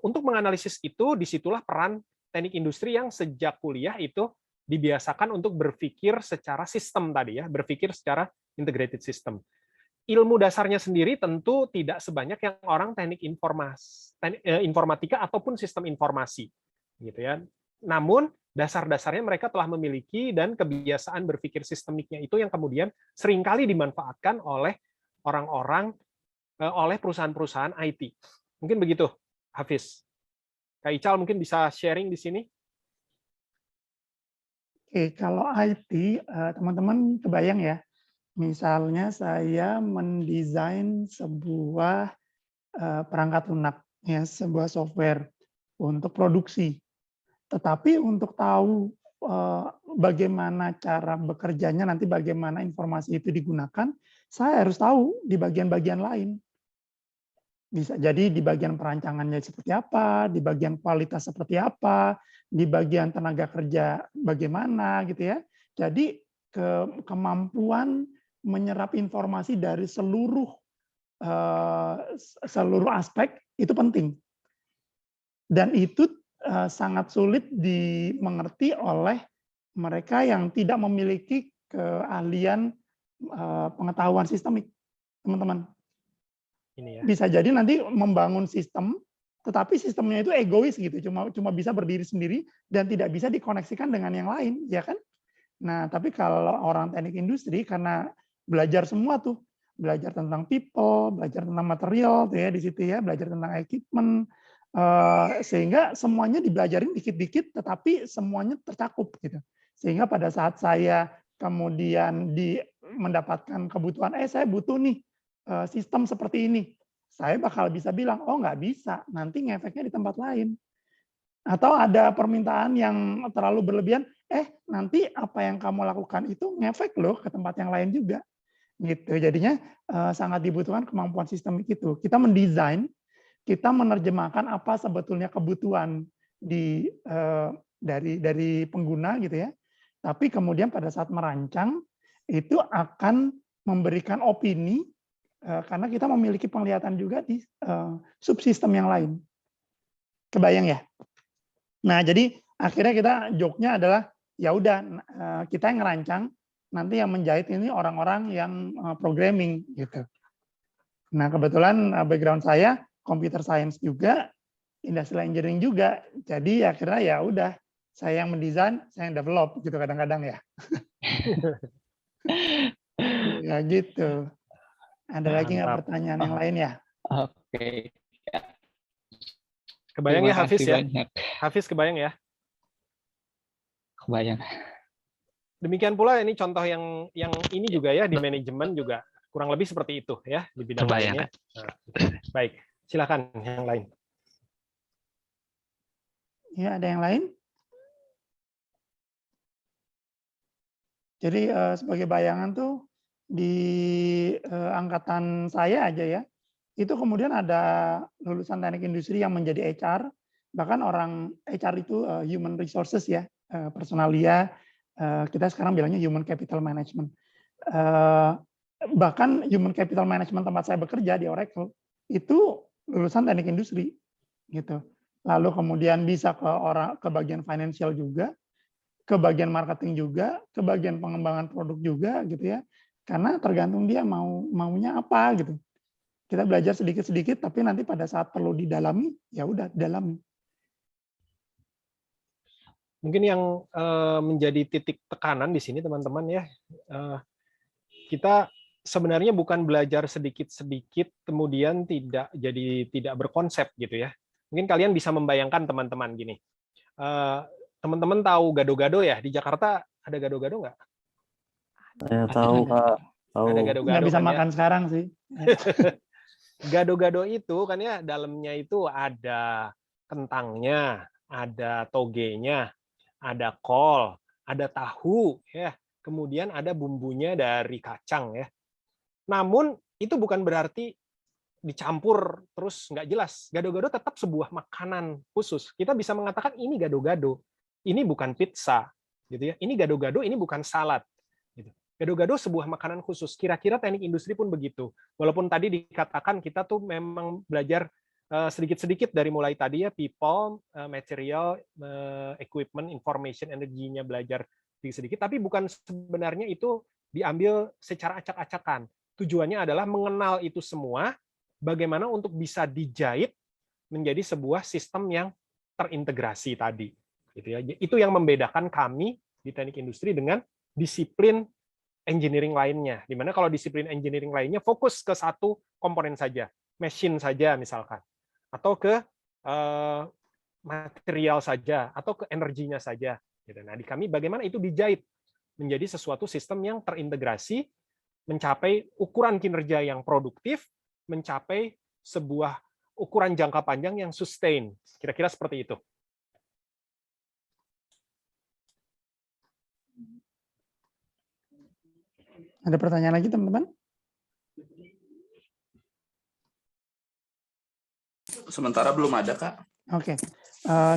Speaker 2: untuk menganalisis itu, disitulah peran teknik industri yang sejak kuliah itu dibiasakan untuk berpikir secara sistem tadi ya, berpikir secara integrated system. Ilmu dasarnya sendiri tentu tidak sebanyak yang orang teknik informatika ataupun sistem informasi, gitu ya. Namun dasar-dasarnya mereka telah memiliki dan kebiasaan berpikir sistemiknya itu yang kemudian seringkali dimanfaatkan oleh orang-orang, oleh perusahaan-perusahaan IT. Mungkin begitu, Hafiz. Kak Ical mungkin bisa sharing di sini.
Speaker 1: Oke, kalau IT, teman-teman kebayang ya, misalnya saya mendesain sebuah perangkat lunak, ya, sebuah software untuk produksi. Tetapi untuk tahu bagaimana cara bekerjanya, nanti bagaimana informasi itu digunakan, saya harus tahu di bagian-bagian lain. Bisa jadi di bagian perancangannya seperti apa, di bagian kualitas seperti apa, di bagian tenaga kerja bagaimana gitu ya. Jadi kemampuan menyerap informasi dari seluruh aspek itu penting. Dan itu sangat sulit dimengerti oleh mereka yang tidak memiliki keahlian pengetahuan sistemik, teman-teman.
Speaker 2: Ini ya.
Speaker 1: Bisa jadi nanti membangun sistem, tetapi sistemnya itu egois gitu, cuma bisa berdiri sendiri dan tidak bisa dikoneksikan dengan yang lain, ya kan? Nah, tapi kalau orang teknik industri karena belajar semua tuh, belajar tentang people, belajar tentang material tuh ya di situ ya, belajar tentang equipment, sehingga semuanya dibelajarin dikit-dikit, tetapi semuanya tercakup gitu. Sehingga pada saat saya kemudian mendapatkan kebutuhan, saya butuh nih sistem seperti ini, saya bakal bisa bilang, oh nggak bisa, nanti ngefeknya di tempat lain. Atau ada permintaan yang terlalu berlebihan, nanti apa yang kamu lakukan itu ngefek loh ke tempat yang lain juga. Gitu. Jadinya sangat dibutuhkan kemampuan sistemik itu. Kita mendesain, kita menerjemahkan apa sebetulnya kebutuhan dari pengguna gitu ya. Tapi kemudian pada saat merancang itu akan memberikan opini karena kita memiliki penglihatan juga di subsistem yang lain. Kebayang ya? Nah, jadi akhirnya kita joke-nya adalah ya udah kita yang ngerancang, nanti yang menjahit ini orang-orang yang programming gitu. Nah, kebetulan background saya computer science juga, industrial engineering juga. Jadi akhirnya ya udah saya yang mendesain, saya yang develop gitu kadang-kadang ya. Ya gitu. Ada lagi nggak
Speaker 2: Mantap.
Speaker 1: pertanyaan yang lain ya?
Speaker 6: Oke.
Speaker 2: Kebayang
Speaker 6: Terima
Speaker 2: ya Hafiz
Speaker 6: kasih
Speaker 2: ya?
Speaker 6: banyak.
Speaker 2: Hafiz kebayang ya?
Speaker 6: Kebayang.
Speaker 2: Demikian pula ini contoh yang ini juga ya, di manajemen juga kurang lebih seperti itu ya di bidang
Speaker 6: Kebayang.
Speaker 2: lainnya. Nah, baik, silakan yang lain.
Speaker 1: Ya, ada yang lain? Jadi sebagai bayangan tuh di angkatan saya aja ya, itu kemudian ada lulusan teknik industri yang menjadi HR, bahkan orang HR itu human resources ya, personalia, kita sekarang bilangnya human capital management. Bahkan human capital management tempat saya bekerja di Oracle, itu lulusan teknik industri gitu. Lalu kemudian bisa ke bagian financial juga, ke bagian marketing juga, ke bagian pengembangan produk juga gitu ya. Karena tergantung dia maunya apa gitu. Kita belajar sedikit-sedikit, tapi nanti pada saat perlu didalami, ya udah dalami.
Speaker 2: Mungkin yang menjadi titik tekanan di sini teman-teman ya, kita sebenarnya bukan belajar sedikit-sedikit kemudian tidak berkonsep gitu ya. Mungkin kalian bisa membayangkan teman-teman gini. Teman-teman tahu gado-gado ya? Di Jakarta ada gado-gado nggak?
Speaker 5: Saya tahu Kak. Tahu.
Speaker 2: Ada gado-gado
Speaker 1: Nggak bisa
Speaker 2: kan ya?
Speaker 1: makan sekarang sih.
Speaker 2: Gado-gado itu kan ya dalamnya itu ada kentangnya, ada togenya, ada kol, ada tahu ya. Kemudian ada bumbunya dari kacang ya. Namun itu bukan berarti dicampur terus nggak jelas. Gado-gado tetap sebuah makanan khusus. Kita bisa mengatakan ini gado-gado. Ini bukan pizza, gitu ya. Ini gado-gado, ini bukan salad. Gitu. Gado-gado sebuah makanan khusus. Kira-kira teknik industri pun begitu. Walaupun tadi dikatakan kita tuh memang belajar sedikit-sedikit dari mulai tadi ya people, material, equipment, information, energinya belajar sedikit-sedikit. Tapi bukan sebenarnya itu diambil secara acak-acakan. Tujuannya adalah mengenal itu semua, bagaimana untuk bisa dijahit menjadi sebuah sistem yang terintegrasi tadi. Gitu ya. Itu yang membedakan kami di teknik industri dengan disiplin engineering lainnya. Dimana kalau disiplin engineering lainnya fokus ke satu komponen saja, mesin saja misalkan, atau ke material saja, atau ke energinya saja. Nah di kami bagaimana itu dijahit menjadi sesuatu sistem yang terintegrasi, mencapai ukuran kinerja yang produktif, mencapai sebuah ukuran jangka panjang yang sustain. Kira-kira seperti itu.
Speaker 1: Ada pertanyaan lagi teman-teman?
Speaker 3: Sementara belum ada, Kak.
Speaker 1: Oke,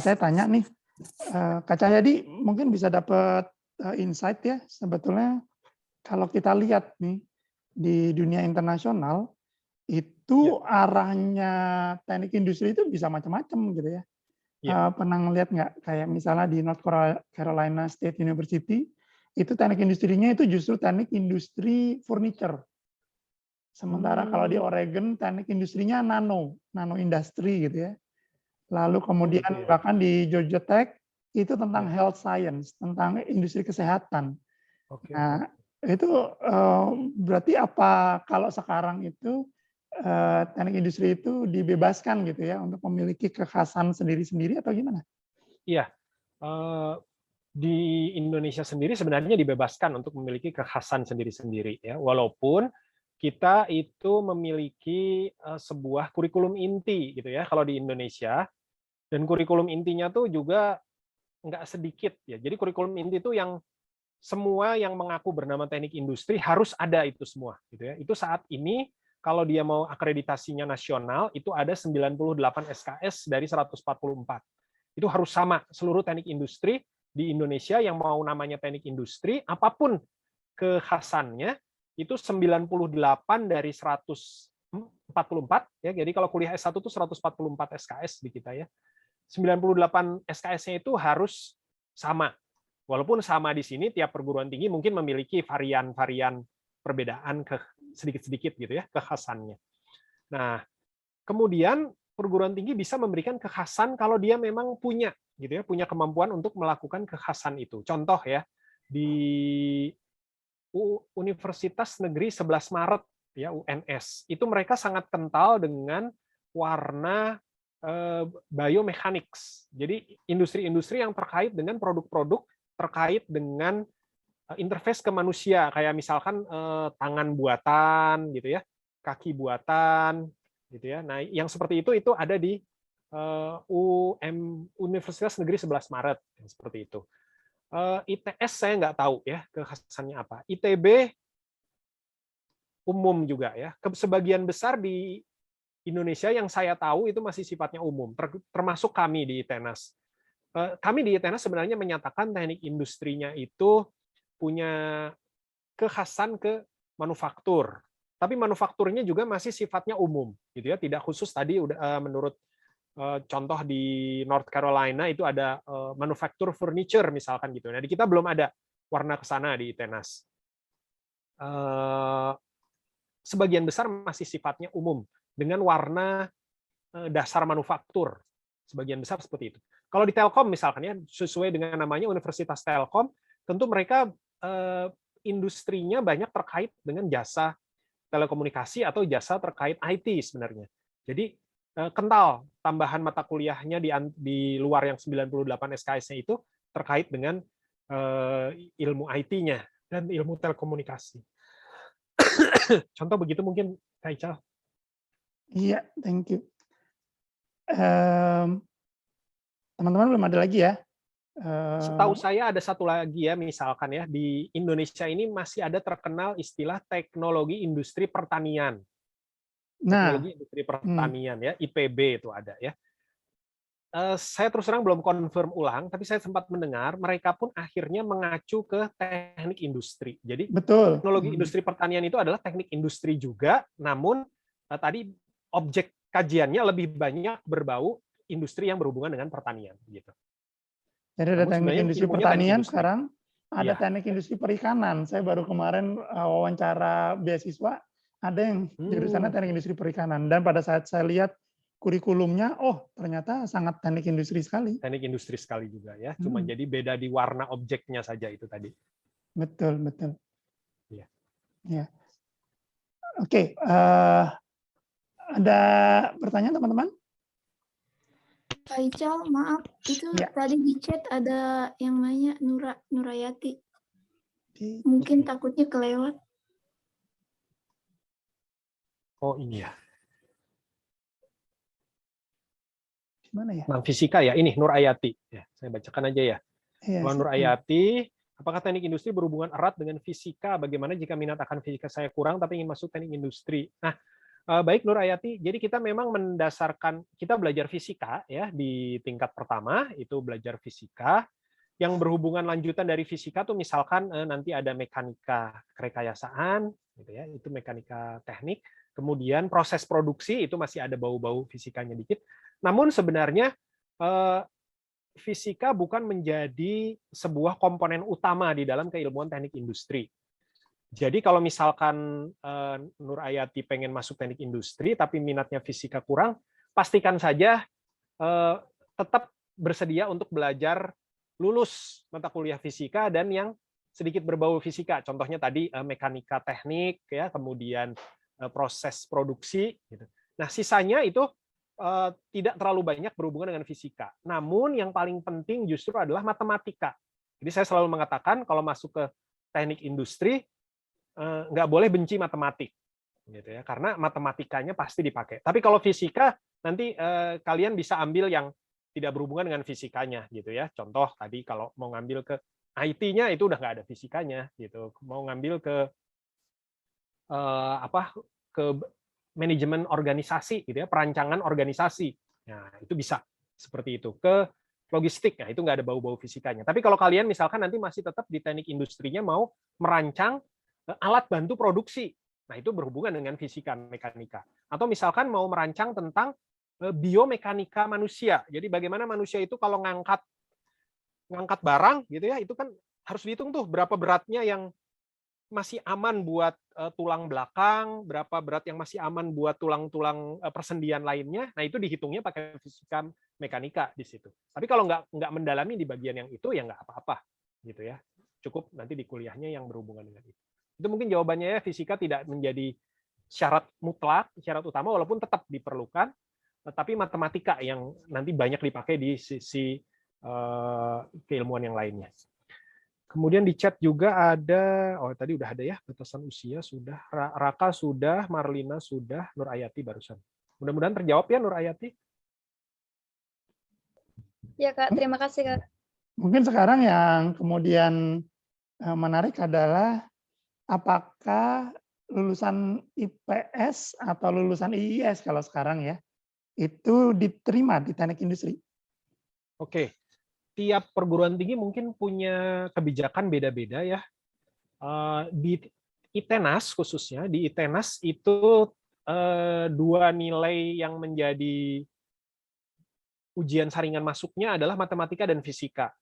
Speaker 1: saya tanya nih, Kak Cahyadi mungkin bisa dapat insight ya, sebetulnya kalau kita lihat nih di dunia internasional, itu arahnya teknik industri itu bisa macam-macam gitu ya. Pernah ngeliat nggak kayak misalnya di North Carolina State University, itu teknik industrinya itu justru teknik industri furniture. Sementara kalau di Oregon teknik industrinya nano industri gitu ya. Lalu kemudian bahkan di Georgia Tech itu tentang health science, tentang industri kesehatan. Nah, itu berarti apa kalau sekarang itu teknik industri itu dibebaskan gitu ya untuk memiliki kekhasan sendiri-sendiri atau gimana?
Speaker 2: Iya. Di Indonesia sendiri sebenarnya dibebaskan untuk memiliki kekhasan sendiri-sendiri ya, walaupun kita itu memiliki sebuah kurikulum inti gitu ya kalau di Indonesia, dan kurikulum intinya tuh juga nggak sedikit ya. Jadi kurikulum inti itu yang semua yang mengaku bernama teknik industri harus ada itu semua gitu ya. Itu saat ini kalau dia mau akreditasinya nasional itu ada 98 SKS dari 144. Itu harus sama seluruh teknik industri di Indonesia yang mau namanya teknik industri, apapun kekhasannya, itu 98 dari 144 ya. Jadi kalau kuliah S1 itu 144 SKS di kita ya. 98 SKS-nya itu harus sama. Walaupun sama di sini tiap perguruan tinggi mungkin memiliki varian-varian perbedaan sedikit-sedikit gitu ya kekhasannya. Nah, kemudian perguruan tinggi bisa memberikan kekhasan kalau dia memang punya gitu ya, punya kemampuan untuk melakukan kekhasan itu. Contoh ya, di Universitas Negeri 11 Maret ya UNS itu mereka sangat kental dengan warna biomechanics. Jadi industri-industri yang terkait dengan produk-produk terkait dengan interface ke manusia, kayak misalkan tangan buatan gitu ya, kaki buatan gitu ya. Nah, yang seperti itu ada di Universitas Negeri 11 Maret seperti itu. ITS saya nggak tahu ya kekhasannya apa. ITB umum juga ya. Sebagian besar di Indonesia yang saya tahu itu masih sifatnya umum, termasuk kami di ITENAS. Kami di ITENAS sebenarnya menyatakan teknik industrinya itu punya kekhasan ke manufaktur. Tapi manufakturnya juga masih sifatnya umum, gitu ya, tidak khusus tadi menurut contoh di North Carolina itu ada manufaktur furniture misalkan gitu. Nah, di kita belum ada warna ke sana di ITENAS. Sebagian besar masih sifatnya umum dengan warna dasar manufaktur. Sebagian besar seperti itu. Kalau di Telkom misalkan ya, sesuai dengan namanya Universitas Telkom, tentu mereka industrinya banyak terkait dengan jasa telekomunikasi atau jasa terkait IT sebenarnya. Jadi kental tambahan mata kuliahnya di luar yang 98 SKS-nya itu terkait dengan ilmu IT-nya dan ilmu telekomunikasi. Contoh begitu mungkin, Kak Ical.
Speaker 1: Iya, thank you. Teman-teman belum ada lagi ya?
Speaker 2: Setahu saya ada satu lagi ya, misalkan ya, di Indonesia ini masih ada terkenal istilah teknologi industri pertanian. Teknologi industri pertanian ya, IPB itu ada ya. Saya terus terang belum confirm ulang, tapi saya sempat mendengar mereka pun akhirnya mengacu ke teknik industri. Jadi
Speaker 1: betul.
Speaker 2: Teknologi industri pertanian itu adalah teknik industri juga, namun tadi objek kajiannya lebih banyak berbau industri yang berhubungan dengan pertanian gitu.
Speaker 1: Jadi ada teknik industri pertanian, sekarang ada teknik industri perikanan. Saya baru kemarin wawancara beasiswa, ada yang jurusannya teknik industri perikanan. Dan pada saat saya lihat kurikulumnya, oh ternyata sangat teknik industri sekali.
Speaker 2: Teknik industri sekali juga ya, cuma jadi beda di warna objeknya saja itu tadi.
Speaker 1: Betul, betul.
Speaker 2: Iya.
Speaker 1: Ya. Oke, ada pertanyaan teman-teman?
Speaker 7: Pak Ical, maaf, itu tadi di chat ada yang nanya Nurayati. Mungkin takutnya kelewat.
Speaker 2: Oh iya.
Speaker 1: Gimana ya?
Speaker 2: Mang Fisika ya, ini Nur Ayati. Ya, saya bacakan aja ya. Kalau Nur Ayati, apakah teknik industri berhubungan erat dengan fisika? Bagaimana jika minat akan fisika saya kurang tapi ingin masuk teknik industri? Nah, baik Nur Ayati, jadi kita memang mendasarkan, kita belajar fisika ya di tingkat pertama, itu belajar fisika. Yang berhubungan lanjutan dari fisika tuh misalkan nanti ada mekanika kerekayasaan, gitu ya, itu mekanika teknik. Kemudian proses produksi itu masih ada bau-bau fisikanya dikit. Namun sebenarnya fisika bukan menjadi sebuah komponen utama di dalam keilmuan teknik industri. Jadi kalau misalkan Nur Ayati pengen masuk teknik industri tapi minatnya fisika kurang, pastikan saja tetap bersedia untuk belajar lulus mata kuliah fisika dan yang sedikit berbau fisika. Contohnya tadi mekanika teknik ya, kemudian proses produksi gitu. Nah, sisanya itu tidak terlalu banyak berhubungan dengan fisika. Namun yang paling penting justru adalah matematika. Jadi saya selalu mengatakan kalau masuk ke teknik industri nggak boleh benci matematik, gitu ya, karena matematikanya pasti dipakai. Tapi kalau fisika nanti kalian bisa ambil yang tidak berhubungan dengan fisikanya, gitu ya. Contoh tadi kalau mau ngambil ke IT-nya itu udah nggak ada fisikanya, gitu. Mau ngambil ke ke manajemen organisasi, gitu ya, perancangan organisasi, nah itu bisa seperti itu. Ke logistik, nah itu nggak ada bau-bau fisikanya. Tapi kalau kalian misalkan nanti masih tetap di teknik industrinya mau merancang alat bantu produksi. Nah, itu berhubungan dengan fisika mekanika. Atau misalkan mau merancang tentang biomekanika manusia. Jadi bagaimana manusia itu kalau ngangkat barang gitu ya, itu kan harus dihitung tuh berapa beratnya yang masih aman buat tulang belakang, berapa berat yang masih aman buat tulang-tulang persendian lainnya. Nah, itu dihitungnya pakai fisika mekanika di situ. Tapi kalau nggak mendalami di bagian yang itu, ya nggak apa-apa gitu ya. Cukup nanti di kuliahnya yang berhubungan dengan itu. Itu mungkin jawabannya ya, fisika tidak menjadi syarat mutlak, syarat utama, walaupun tetap diperlukan, tetapi matematika yang nanti banyak dipakai di sisi keilmuan yang lainnya. Kemudian di chat juga ada, tadi udah ada ya, batasan usia sudah, Raka sudah, Marlina sudah, Nur Ayati barusan. Mudah-mudahan terjawab ya Nur Ayati.
Speaker 8: Ya Kak, terima kasih Kak.
Speaker 1: Mungkin sekarang yang kemudian menarik adalah apakah lulusan IPS atau lulusan IIS kalau sekarang ya, itu diterima di teknik industri?
Speaker 2: Oke. Tiap perguruan tinggi mungkin punya kebijakan beda-beda ya. Di ITENAS khususnya, di ITENAS itu 2 nilai yang menjadi ujian saringan masuknya adalah matematika dan fisika.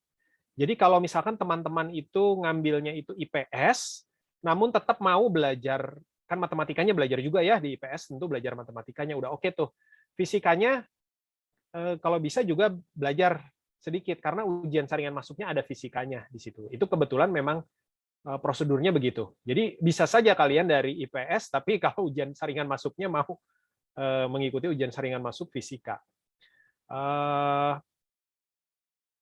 Speaker 2: Jadi kalau misalkan teman-teman itu ngambilnya itu IPS, namun tetap mau belajar, kan matematikanya belajar juga ya di IPS, tentu belajar matematikanya udah oke tuh. Fisikanya kalau bisa juga belajar sedikit, karena ujian saringan masuknya ada fisikanya di situ. Itu kebetulan memang prosedurnya begitu. Jadi bisa saja kalian dari IPS, tapi kalau ujian saringan masuknya mau mengikuti ujian saringan masuk fisika.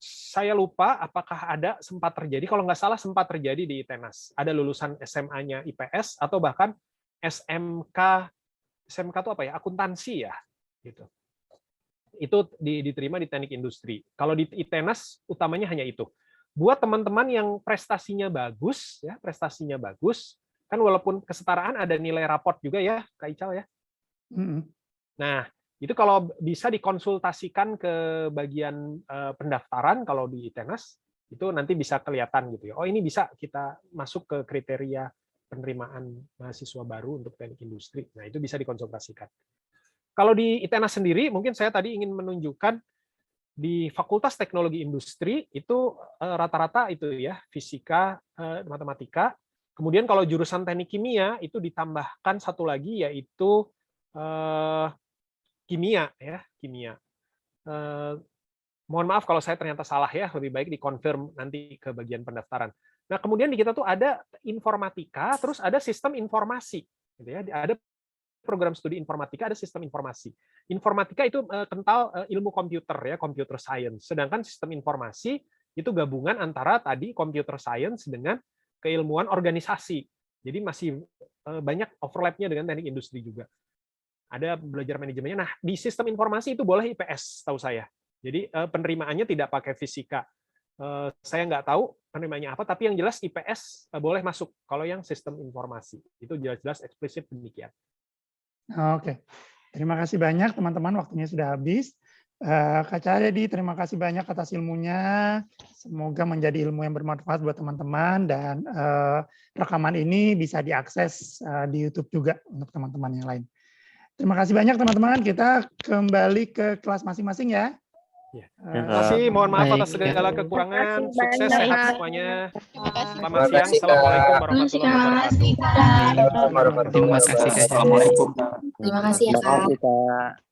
Speaker 2: Saya lupa apakah ada sempat terjadi, kalau nggak salah sempat terjadi di ITENAS. Ada lulusan SMA-nya IPS, atau bahkan SMK itu apa ya? Akuntansi ya, gitu. Itu diterima di teknik industri. Kalau di ITENAS utamanya hanya itu. Buat teman-teman yang prestasinya bagus, kan walaupun kesetaraan ada nilai raport juga ya, Kak Ical ya. Nah, itu kalau bisa dikonsultasikan ke bagian pendaftaran kalau di ITENAS, itu nanti bisa kelihatan gitu ya. Oh, ini bisa kita masuk ke kriteria penerimaan mahasiswa baru untuk teknik industri. Nah, itu bisa dikonsultasikan. Kalau di ITENAS sendiri, mungkin saya tadi ingin menunjukkan di Fakultas Teknologi Industri itu rata-rata itu ya, fisika, matematika. Kemudian kalau jurusan teknik kimia itu ditambahkan satu lagi yaitu kimia ya, kimia. Mohon maaf kalau saya ternyata salah ya, lebih baik dikonfirm nanti ke bagian pendaftaran. Nah, kemudian di kita tuh ada informatika, terus ada sistem informasi, gitu ya. Ada program studi informatika, ada sistem informasi. Informatika itu kental ilmu komputer ya, computer science. Sedangkan sistem informasi itu gabungan antara tadi computer science dengan keilmuan organisasi. Jadi masih banyak overlap-nya dengan teknik industri juga. Ada belajar manajemennya. Nah, di sistem informasi itu boleh IPS, tahu saya. Jadi penerimaannya tidak pakai fisika. Saya nggak tahu penerimaannya apa, tapi yang jelas IPS boleh masuk kalau yang sistem informasi. Itu jelas-jelas eksplisit demikian.
Speaker 1: Oke, terima kasih banyak teman-teman, waktunya sudah habis. Kak Cahyadi, terima kasih banyak atas ilmunya. Semoga menjadi ilmu yang bermanfaat buat teman-teman, dan rekaman ini bisa diakses di YouTube juga untuk teman-teman yang lain. Terima kasih banyak teman-teman, kita kembali ke kelas masing-masing ya.
Speaker 2: Terima kasih, mohon maaf atas segala kekurangan, sukses, sehat semuanya. Selamat siang, Assalamualaikum warahmatullahi wabarakatuh.
Speaker 3: Terima kasih. Assalamualaikum.
Speaker 8: Terima kasih ya Kak.